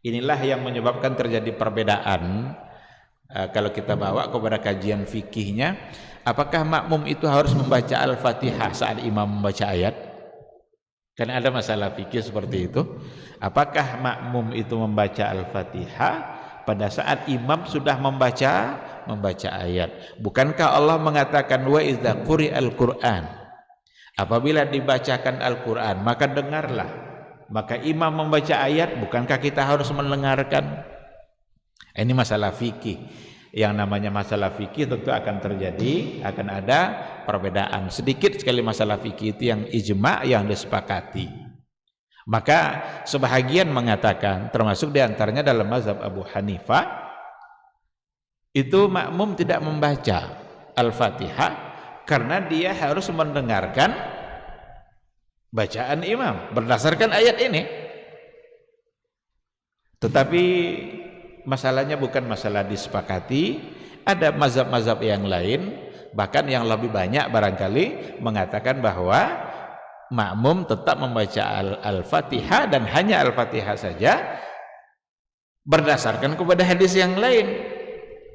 Inilah yang menyebabkan terjadi perbedaan. Kalau kita bawa kepada kajian fikihnya, apakah makmum itu harus membaca Al-Fatihah saat imam membaca ayat? Karena ada masalah fikih seperti itu. Apakah makmum itu membaca Al-Fatihah pada saat imam sudah membaca ayat? Bukankah Allah mengatakan, wa idza quri'al Qur'an, apabila dibacakan Al-Quran maka dengarlah. Maka imam membaca ayat, bukankah kita harus mendengarkan? Ini masalah fikih. Yang namanya masalah fikih tentu akan terjadi, akan ada perbedaan. Sedikit sekali masalah fikih itu yang ijma', yang disepakati. Maka sebahagian mengatakan, termasuk diantaranya dalam mazhab Abu Hanifah, itu makmum tidak membaca Al-Fatihah karena dia harus mendengarkan bacaan imam berdasarkan ayat ini. Tetapi masalahnya bukan masalah disepakati. Ada mazhab-mazhab yang lain, bahkan yang lebih banyak barangkali, mengatakan bahwa makmum tetap membaca Al-Fatihah dan hanya Al-Fatihah saja berdasarkan kepada hadis yang lain.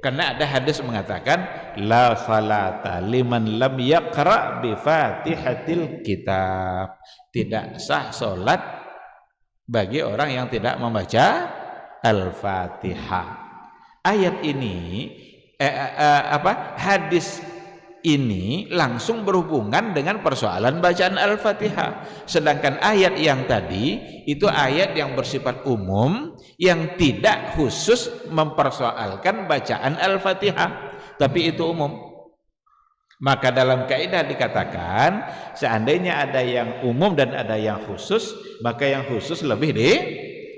Karena ada hadis mengatakan, la salata liman lam yaqra bi Fatihatil kitab. Tidak sah salat bagi orang yang tidak membaca Al-Fatihah. Ayat ini hadis ini langsung berhubungan dengan persoalan bacaan Al-Fatihah. Sedangkan ayat yang tadi itu ayat yang bersifat umum yang tidak khusus mempersoalkan bacaan Al-Fatihah, tapi itu umum. Maka dalam kaidah dikatakan seandainya ada yang umum dan ada yang khusus, maka yang khusus lebih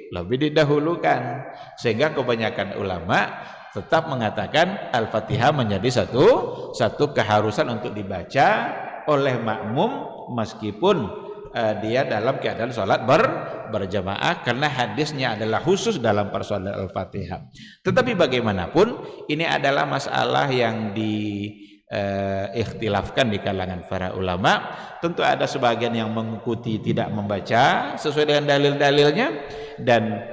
didahulukan, sehingga kebanyakan ulama tetap mengatakan Al-Fatihah menjadi satu keharusan untuk dibaca oleh makmum meskipun dia dalam keadaan sholat berjamaah, karena hadisnya adalah khusus dalam persoalan Al-Fatihah. Tetapi bagaimanapun ini adalah masalah yang ikhtilafkan di kalangan para ulama. Tentu ada sebagian yang mengikuti tidak membaca sesuai dengan dalil-dalilnya, dan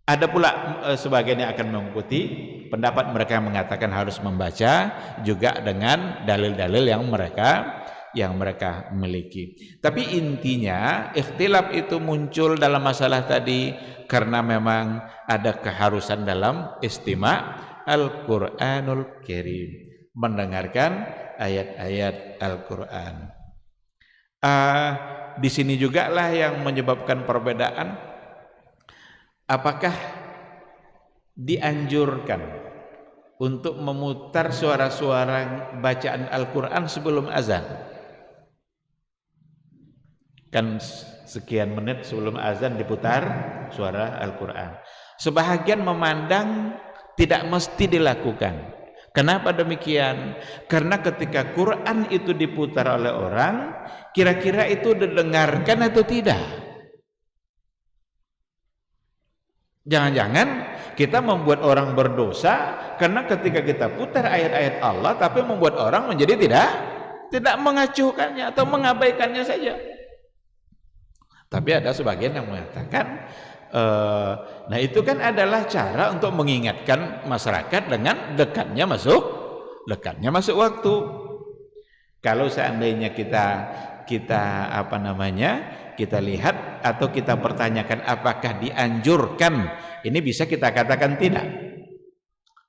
ada pula sebagian yang akan mengikuti pendapat mereka yang mengatakan harus membaca juga dengan dalil-dalil yang mereka miliki. Tapi intinya ikhtilaf itu muncul dalam masalah tadi karena memang ada keharusan dalam istima' Al-Qur'anul Karim, mendengarkan ayat-ayat Al-Quran. Di sini juga lah yang menyebabkan perbedaan. Apakah dianjurkan untuk memutar suara-suara bacaan Al-Quran sebelum azan? Kan sekian menit sebelum azan diputar suara Al-Quran. Sebahagian memandang tidak mesti dilakukan. Kenapa demikian? Karena ketika Quran itu diputar oleh orang, kira-kira itu didengarkan atau tidak? Jangan-jangan kita membuat orang berdosa karena ketika kita putar ayat-ayat Allah tapi membuat orang menjadi tidak mengacuhkannya atau mengabaikannya saja. Tapi ada sebagian yang mengatakan nah itu kan adalah cara untuk mengingatkan masyarakat dengan dekatnya masuk waktu. Kalau seandainya kita lihat atau kita pertanyakan apakah dianjurkan, ini bisa kita katakan tidak.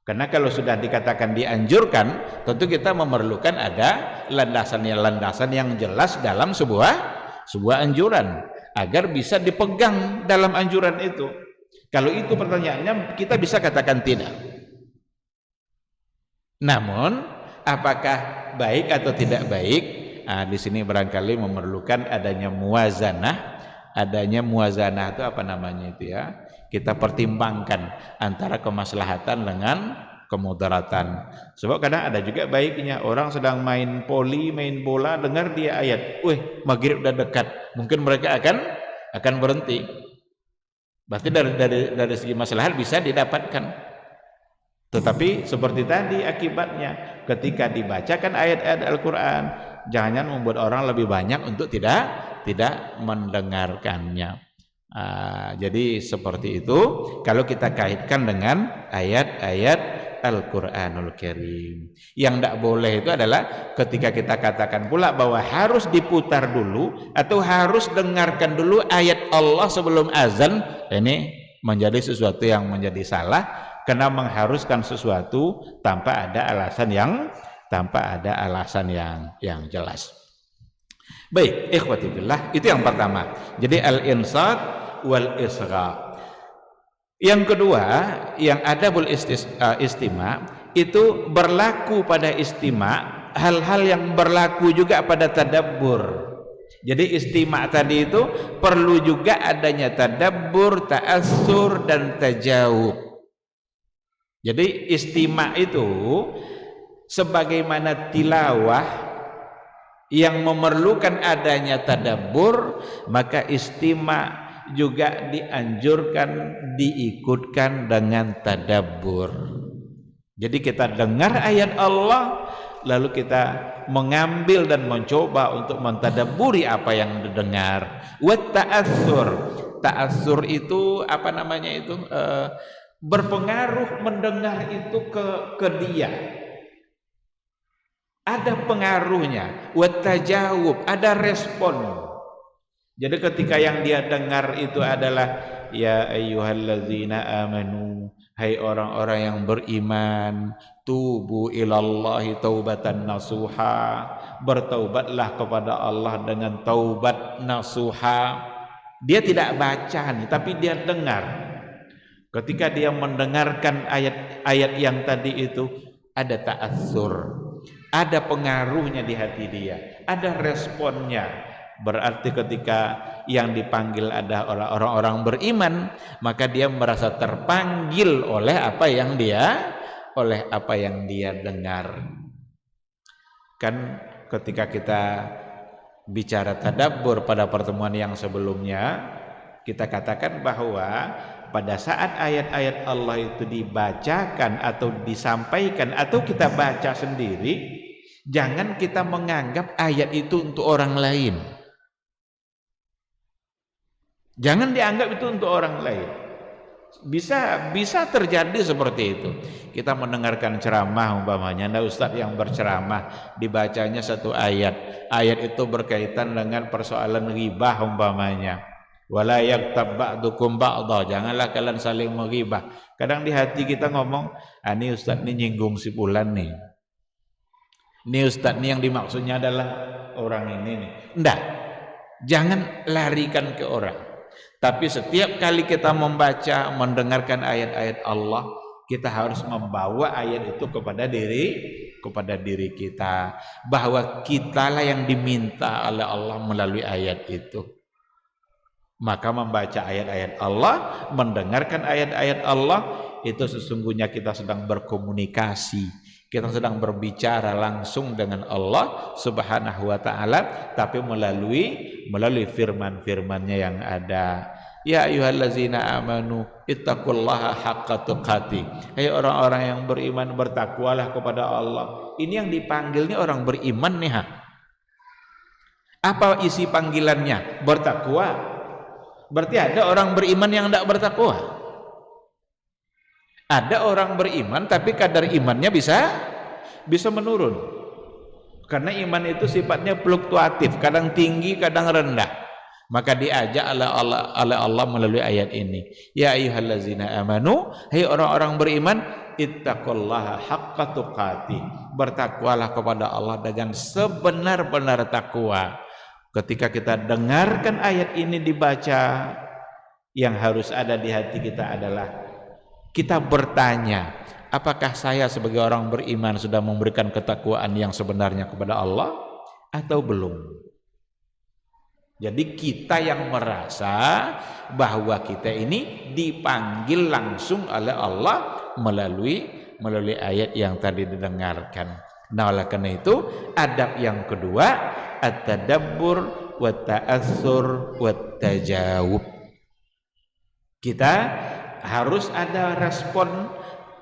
Karena kalau sudah dikatakan dianjurkan, tentu kita memerlukan ada landasan yang jelas dalam sebuah anjuran agar bisa dipegang dalam anjuran itu. Kalau itu pertanyaannya, kita bisa katakan tidak. Namun apakah baik atau tidak baik? Di sini barangkali memerlukan adanya muwazanah. Adanya muwazanah itu apa namanya itu ya? Kita pertimbangkan antara kemaslahatan dengan kemudaratan. Sebab kadang ada juga baiknya orang sedang main bola, dengar dia ayat, maghrib udah dekat, mungkin mereka akan berhenti. Berarti dari segi maslahat bisa didapatkan. Tetapi seperti tadi akibatnya ketika dibacakan ayat-ayat Al-Quran, jangan membuat orang lebih banyak untuk tidak mendengarkannya. Jadi seperti itu kalau kita kaitkan dengan ayat-ayat Al-Quranul Karim. Yang tidak boleh itu adalah ketika kita katakan pula bahwa harus diputar dulu atau harus dengarkan dulu ayat Allah sebelum azan, ini menjadi sesuatu yang menjadi salah karena mengharuskan sesuatu tanpa ada alasan yang jelas. Baik, ikhwati billah, itu yang pertama. Jadi al-insat wal isra. Yang kedua, yang adabul istima' itu berlaku pada istima' hal-hal yang berlaku juga pada tadabbur. Jadi istima' tadi itu perlu juga adanya tadabbur, ta'assur dan tajawub. Jadi istima' itu sebagaimana tilawah yang memerlukan adanya tadabbur, maka istima' juga dianjurkan diikutkan dengan tadabbur. Jadi kita dengar ayat Allah lalu kita mengambil dan mencoba untuk mentadabburi apa yang didengar. Wa ta'assur. Ta'assur itu apa namanya itu? Berpengaruh mendengar itu ke dia. Ada pengaruhnya. Wa tajawub, ada respon. Jadi ketika yang dia dengar itu adalah ya ayyuhalladzina amanu, hai orang-orang yang beriman, tubu ilallahi taubatan nasuha, bertaubatlah kepada Allah dengan taubat nasuha. Dia tidak baca nih, tapi dia dengar. Ketika dia mendengarkan ayat-ayat yang tadi itu, ada ta'assur, ada pengaruhnya di hati dia, ada responnya. Berarti ketika yang dipanggil ada orang-orang beriman, maka dia merasa terpanggil oleh apa yang dia dengar. Kan ketika kita bicara tadabbur pada pertemuan yang sebelumnya, kita katakan bahwa pada saat ayat-ayat Allah itu dibacakan atau disampaikan atau kita baca sendiri, jangan kita menganggap ayat itu untuk orang lain. Jangan dianggap itu untuk orang lain. Bisa terjadi seperti itu. Kita mendengarkan ceramah umpamanya, ada ustadz yang berceramah, dibacanya satu ayat. Ayat itu berkaitan dengan persoalan ghibah umpamanya. Wala yaghtab ba'dukum ba'dha, janganlah kalian saling menghibah. Kadang di hati kita ngomong, ini ustadz ini nyinggung si fulan nih. Ini ustadz ini yang dimaksudnya adalah orang ini nih. Enggak. Jangan larikan ke orang. Tapi setiap kali kita membaca, mendengarkan ayat-ayat Allah, kita harus membawa ayat itu kepada diri kita, bahwa kitalah yang diminta oleh Allah melalui ayat itu. Maka membaca ayat-ayat Allah, mendengarkan ayat-ayat Allah, itu sesungguhnya kita sedang berkomunikasi, kita sedang berbicara langsung dengan Allah Subhanahu wa ta'ala, tapi melalui firman-firmannya yang ada. Ya ayyuhallazina amanu ittaqullaha haqqa tuqatih. Hai orang-orang yang beriman, bertakwalah kepada Allah. Ini yang dipanggil nih orang beriman nih. Apa isi panggilannya? Bertakwa. Berarti ada orang beriman yang tidak bertakwa. Ada orang beriman tapi kadar imannya bisa menurun. Karena iman itu sifatnya fluktuatif, kadang tinggi, kadang rendah. Maka diajak oleh Allah melalui ayat ini. Ya ayyuhallazina amanu, hai orang-orang beriman, ittaqullaha haqqa tuqatih. Bertakwalah kepada Allah dengan sebenar-benar takwa. Ketika kita dengarkan ayat ini dibaca, yang harus ada di hati kita adalah kita bertanya, apakah saya sebagai orang beriman sudah memberikan ketakwaan yang sebenarnya kepada Allah atau belum? Jadi kita yang merasa bahwa kita ini dipanggil langsung oleh Allah melalui ayat yang tadi didengarkan. Nah, oleh karena itu adab yang kedua, at-tadabbur wa ta'assur wa tajawub. Kita harus ada respon,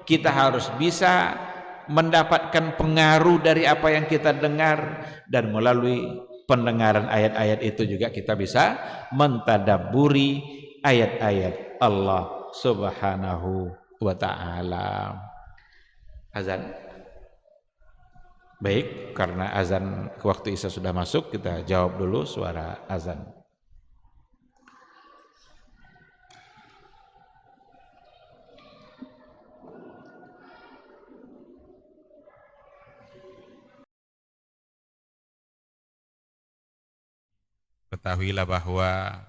kita harus bisa mendapatkan pengaruh dari apa yang kita dengar, dan melalui pendengaran ayat-ayat itu juga kita bisa mentadabburi ayat-ayat Allah Subhanahu wa ta'ala. Azan. Baik, karena azan waktu Isya sudah masuk, kita jawab dulu suara azan. Ketahuilah bahwa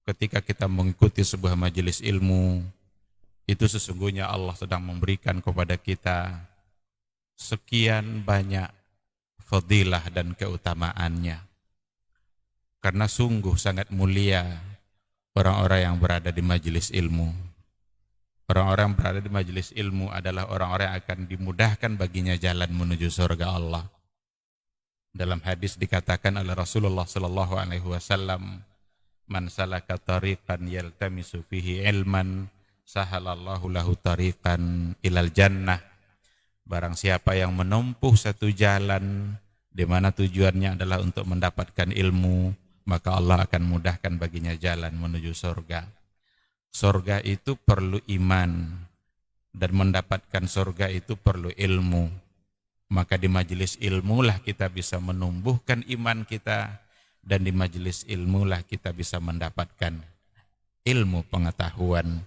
ketika kita mengikuti sebuah majelis ilmu, itu sesungguhnya Allah sedang memberikan kepada kita sekian banyak fadilah dan keutamaannya. Karena sungguh sangat mulia orang-orang yang berada di majelis ilmu. Orang-orang yang berada di majelis ilmu adalah orang-orang yang akan dimudahkan baginya jalan menuju surga Allah. Dalam hadis dikatakan oleh Rasulullah sallallahu alaihi wasallam, "Man salaka tariqan yaltamisu fihi ilman, sahalallahu lahu tariqan ilal jannah." Barang siapa yang menempuh satu jalan di mana tujuannya adalah untuk mendapatkan ilmu, maka Allah akan mudahkan baginya jalan menuju surga. Surga itu perlu iman, dan mendapatkan surga itu perlu ilmu. Maka di majelis ilmu lah kita bisa menumbuhkan iman kita, dan di majelis ilmu lah kita bisa mendapatkan ilmu pengetahuan.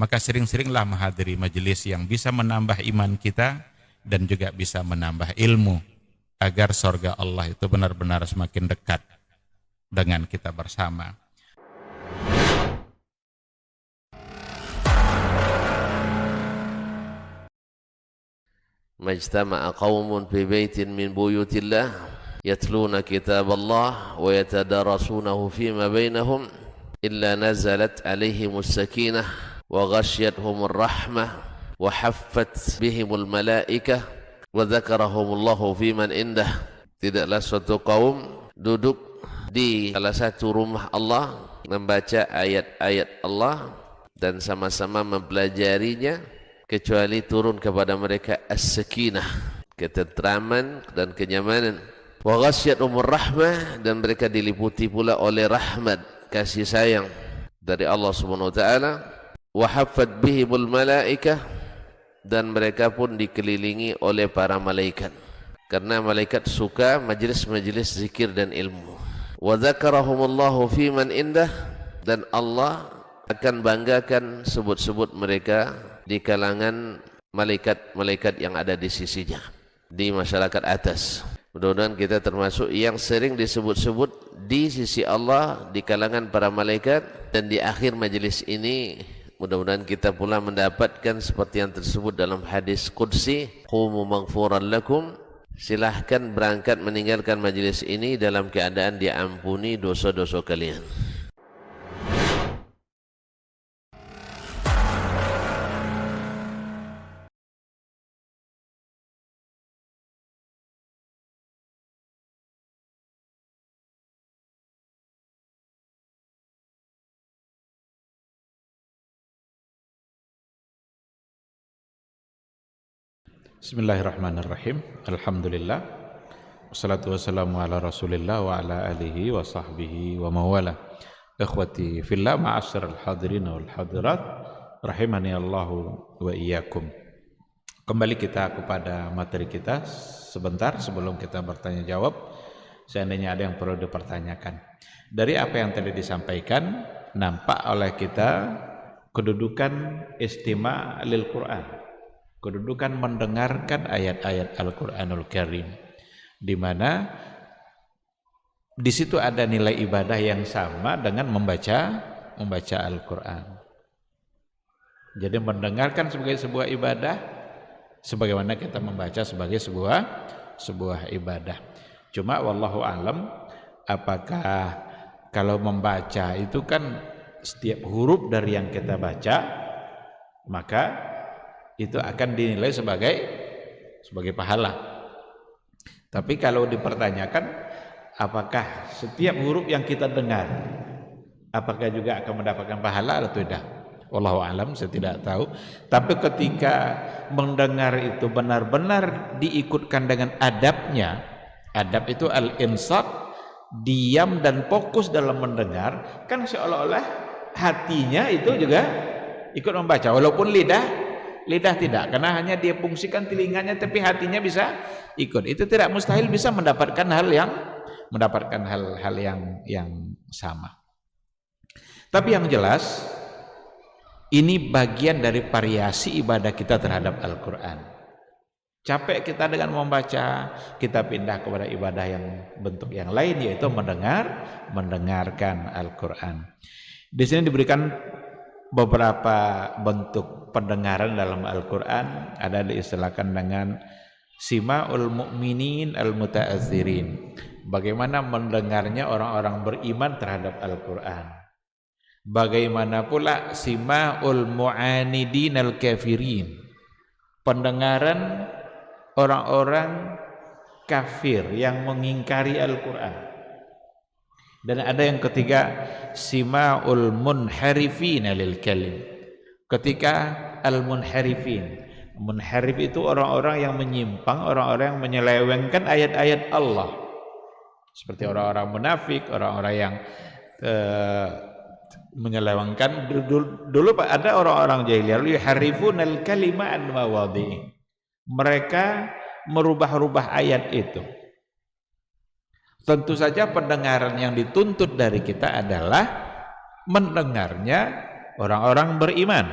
Maka sering-seringlah menghadiri majelis yang bisa menambah iman kita dan juga bisa menambah ilmu, agar surga Allah itu benar-benar semakin dekat dengan kita bersama. Majtama'a qaumun fi baitin min buyutillah yatluna kitaballah wa yatadarasunahu fima bainahum illa nazalat alaihimus sakinah wa ghasyiyatuhumur rahmah wa haffat bihimul malaikah wa dzakarahumullahu fiman indah. Tidaklah suatu kaum duduk di salah satu rumah Allah membaca ayat-ayat Allah dan sama-sama mempelajarinya, kecuali turun kepada mereka as-sakinah, ketentraman dan kenyamanan. Wa ghasyiyatuhumur rahmah, dan mereka diliputi pula oleh rahmat, kasih sayang dari Allah Subhanahu wa taala. Wa haffat bihimul malaikah, dan mereka pun dikelilingi oleh para malaikat, karena malaikat suka majelis-majelis zikir dan ilmu. Wa dzakarahumullahu fiman indah, dan Allah akan banggakan sebut-sebut mereka di kalangan malaikat-malaikat yang ada di sisinya, di masyarakat atas. Mudah-mudahan kita termasuk yang sering disebut-sebut di sisi Allah, di kalangan para malaikat. Dan di akhir majelis ini mudah-mudahan kita pula mendapatkan seperti yang tersebut dalam hadis qudsi, qumu maghfuran lakum, silahkan berangkat meninggalkan majelis ini dalam keadaan diampuni dosa-dosa kalian. Bismillahirrahmanirrahim. Alhamdulillah. Wassalatu wassalamu ala Rasulillah wa ala alihi wa sahbihi wa mawala. Ikhwati fillah, ma'asyiral hadirin wal hadirat, rahimani Allahu wa iyyakum. Kembali kita kepada materi kita sebentar sebelum kita bertanya jawab. Seandainya ada yang perlu dipertanyakan. Dari apa yang tadi disampaikan, nampak oleh kita kedudukan istima' lil Quran. Kedudukan mendengarkan ayat-ayat Al-Quranul Karim, di mana di situ ada nilai ibadah yang sama dengan membaca Al-Quran. Jadi mendengarkan sebagai sebuah ibadah, sebagaimana kita membaca sebagai sebuah ibadah. Cuma wallahu alam, apakah kalau membaca itu kan setiap huruf dari yang kita baca, maka itu akan dinilai sebagai pahala. Tapi kalau dipertanyakan apakah setiap huruf yang kita dengar apakah juga akan mendapatkan pahala atau tidak, wallahu alam, saya tidak tahu. Tapi ketika mendengar itu benar-benar diikutkan dengan adabnya, adab itu al-insat, diam dan fokus dalam mendengar, kan seolah-olah hatinya itu juga ikut membaca, walaupun lidah tidak, karena hanya dia fungsikan telinganya tapi hatinya bisa ikut. Itu tidak mustahil bisa mendapatkan hal yang sama. Tapi yang jelas ini bagian dari variasi ibadah kita terhadap Al-Quran. Capek kita dengan membaca, kita pindah kepada ibadah yang bentuk yang lain, yaitu mendengarkan Al-Quran. Di sini diberikan beberapa bentuk pendengaran dalam Al-Quran. Ada diistilahkan dengan sima'ul mu'minin al-muta'azirin, bagaimana mendengarnya orang-orang beriman terhadap Al-Quran. Bagaimana pula sima'ul mu'anidin al-kafirin, pendengaran orang-orang kafir yang mengingkari Al-Quran. Dan ada yang ketiga, sima'ul munharifin lil kalim, ketika al-munharifin, munharif itu orang-orang yang menyimpang, orang-orang yang menyelewengkan ayat-ayat Allah, seperti orang-orang munafik, orang-orang yang menyelewengkan. Dulu ada orang-orang jahiliyah yuharrifun al-kalima an mawadhi'i, mereka merubah-rubah ayat itu. Tentu saja pendengaran yang dituntut dari kita adalah mendengarnya orang-orang beriman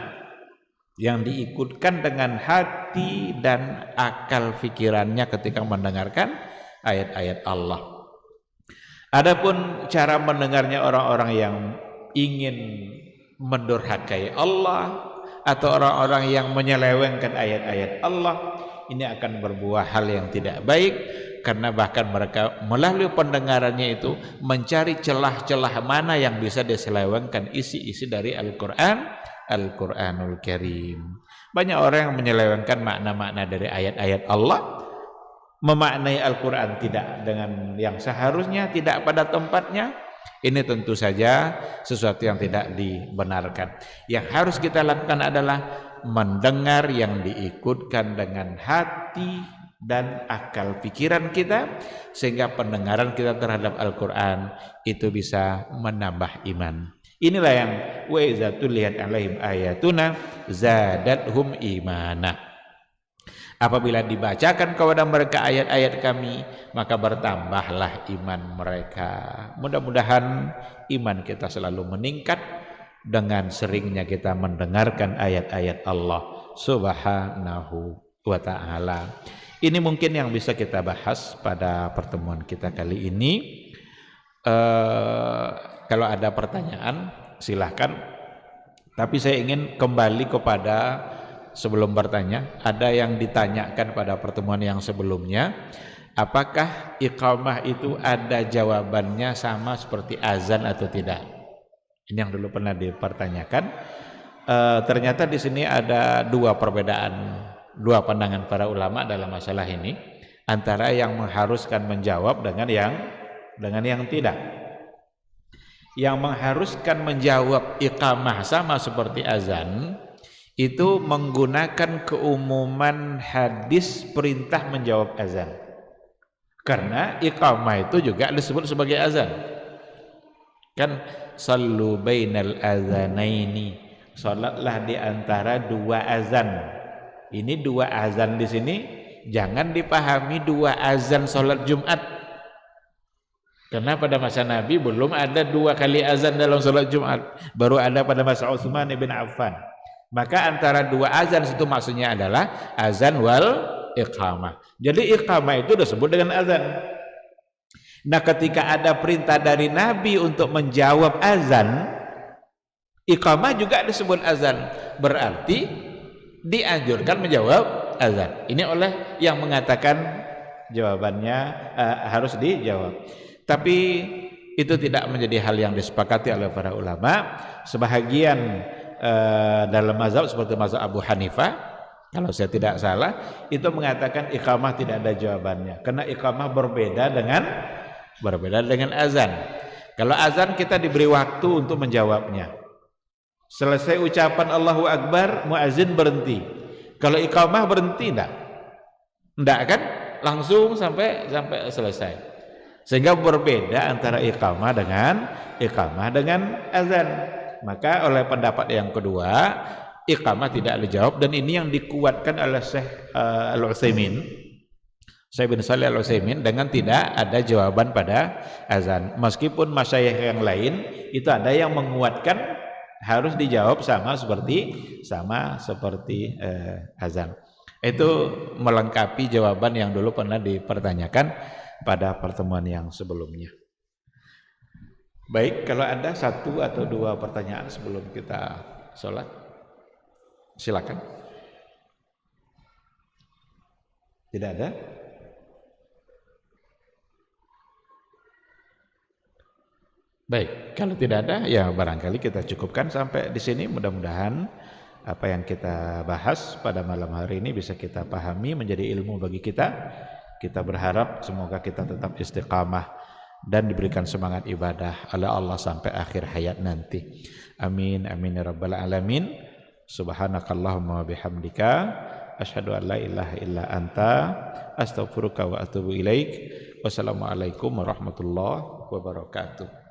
yang diikutkan dengan hati dan akal pikirannya ketika mendengarkan ayat-ayat Allah. Adapun cara mendengarnya orang-orang yang ingin mendurhakai Allah atau orang-orang yang menyelewengkan ayat-ayat Allah, ini akan berbuah hal yang tidak baik, karena bahkan mereka melalui pendengarannya itu mencari celah-celah mana yang bisa diselewengkan isi-isi dari Al-Quranul Karim. Banyak orang yang menyelewengkan makna-makna dari ayat-ayat Allah, memaknai Al-Quran tidak dengan yang seharusnya, tidak pada tempatnya. Ini tentu saja sesuatu yang tidak dibenarkan. Yang harus kita lakukan adalah mendengar yang diikutkan dengan hati dan akal pikiran kita, sehingga pendengaran kita terhadap Al-Quran itu bisa menambah iman. Inilah yang wa iza tuliyat alaihim ayatuna zadathum imana. Apabila dibacakan kepada mereka ayat-ayat kami, maka bertambahlah iman mereka. Mudah-mudahan iman kita selalu meningkat dengan seringnya kita mendengarkan ayat-ayat Allah Subhanahu wa ta'ala. Ini mungkin yang bisa kita bahas pada pertemuan kita kali ini. Kalau ada pertanyaan silahkan, tapi saya ingin kembali kepada sebelum bertanya, ada yang ditanyakan pada pertemuan yang sebelumnya, apakah iqamah itu ada jawabannya sama seperti azan atau tidak? Ini yang dulu pernah dipertanyakan. Ternyata di sini ada dua perbedaan, dua pandangan para ulama dalam masalah ini, antara yang mengharuskan menjawab dengan yang tidak. Yang mengharuskan menjawab iqamah sama seperti azan itu menggunakan keumuman hadis perintah menjawab azan, karena iqamah itu juga disebut sebagai azan kan. Sallu bainal azanaini, salatlah di antara dua azan. Ini dua azan di sini jangan dipahami dua azan salat Jumat, karena pada masa Nabi belum ada dua kali azan dalam salat Jumat, baru ada pada masa Utsman bin Affan. Maka antara dua azan itu maksudnya adalah azan wal iqamah. Jadi iqamah itu disebut dengan azan. Nah, ketika ada perintah dari Nabi untuk menjawab azan, iqamah juga disebut azan. Berarti dianjurkan menjawab azan. Ini oleh yang mengatakan jawabannya harus dijawab. Tapi itu tidak menjadi hal yang disepakati oleh para ulama. Sebahagian dalam mazhab seperti mazhab Abu Hanifah, kalau saya tidak salah, itu mengatakan iqamah tidak ada jawabannya, karena iqamah berbeda dengan azan. Kalau azan kita diberi waktu untuk menjawabnya. Selesai ucapan Allahu Akbar, muazin berhenti. Kalau iqamah berhenti enggak kan? Langsung sampai selesai. Sehingga berbeda antara iqamah dengan azan. Maka oleh pendapat yang kedua, iqamah tidak dijawab, dan ini yang dikuatkan oleh Syekh bin Shalih Al-Utsaimin dengan tidak ada jawaban pada azan. Meskipun masyayikh yang lain itu ada yang menguatkan harus dijawab sama seperti azan. Itu melengkapi jawaban yang dulu pernah dipertanyakan pada pertemuan yang sebelumnya. Baik, kalau ada satu atau dua pertanyaan sebelum kita sholat, silakan. Tidak ada? Baik, kalau tidak ada, ya barangkali kita cukupkan sampai di sini. Mudah-mudahan apa yang kita bahas pada malam hari ini bisa kita pahami, menjadi ilmu bagi kita. Kita berharap semoga kita tetap istiqamah dan diberikan semangat ibadah oleh Allah sampai akhir hayat nanti. Amin amin ya rabbal alamin. Subhanakallahumma wa bihamdika asyhadu an la ilaha illa anta astaghfiruka wa atubu ilaik. Wassalamualaikum warahmatullahi wabarakatuh.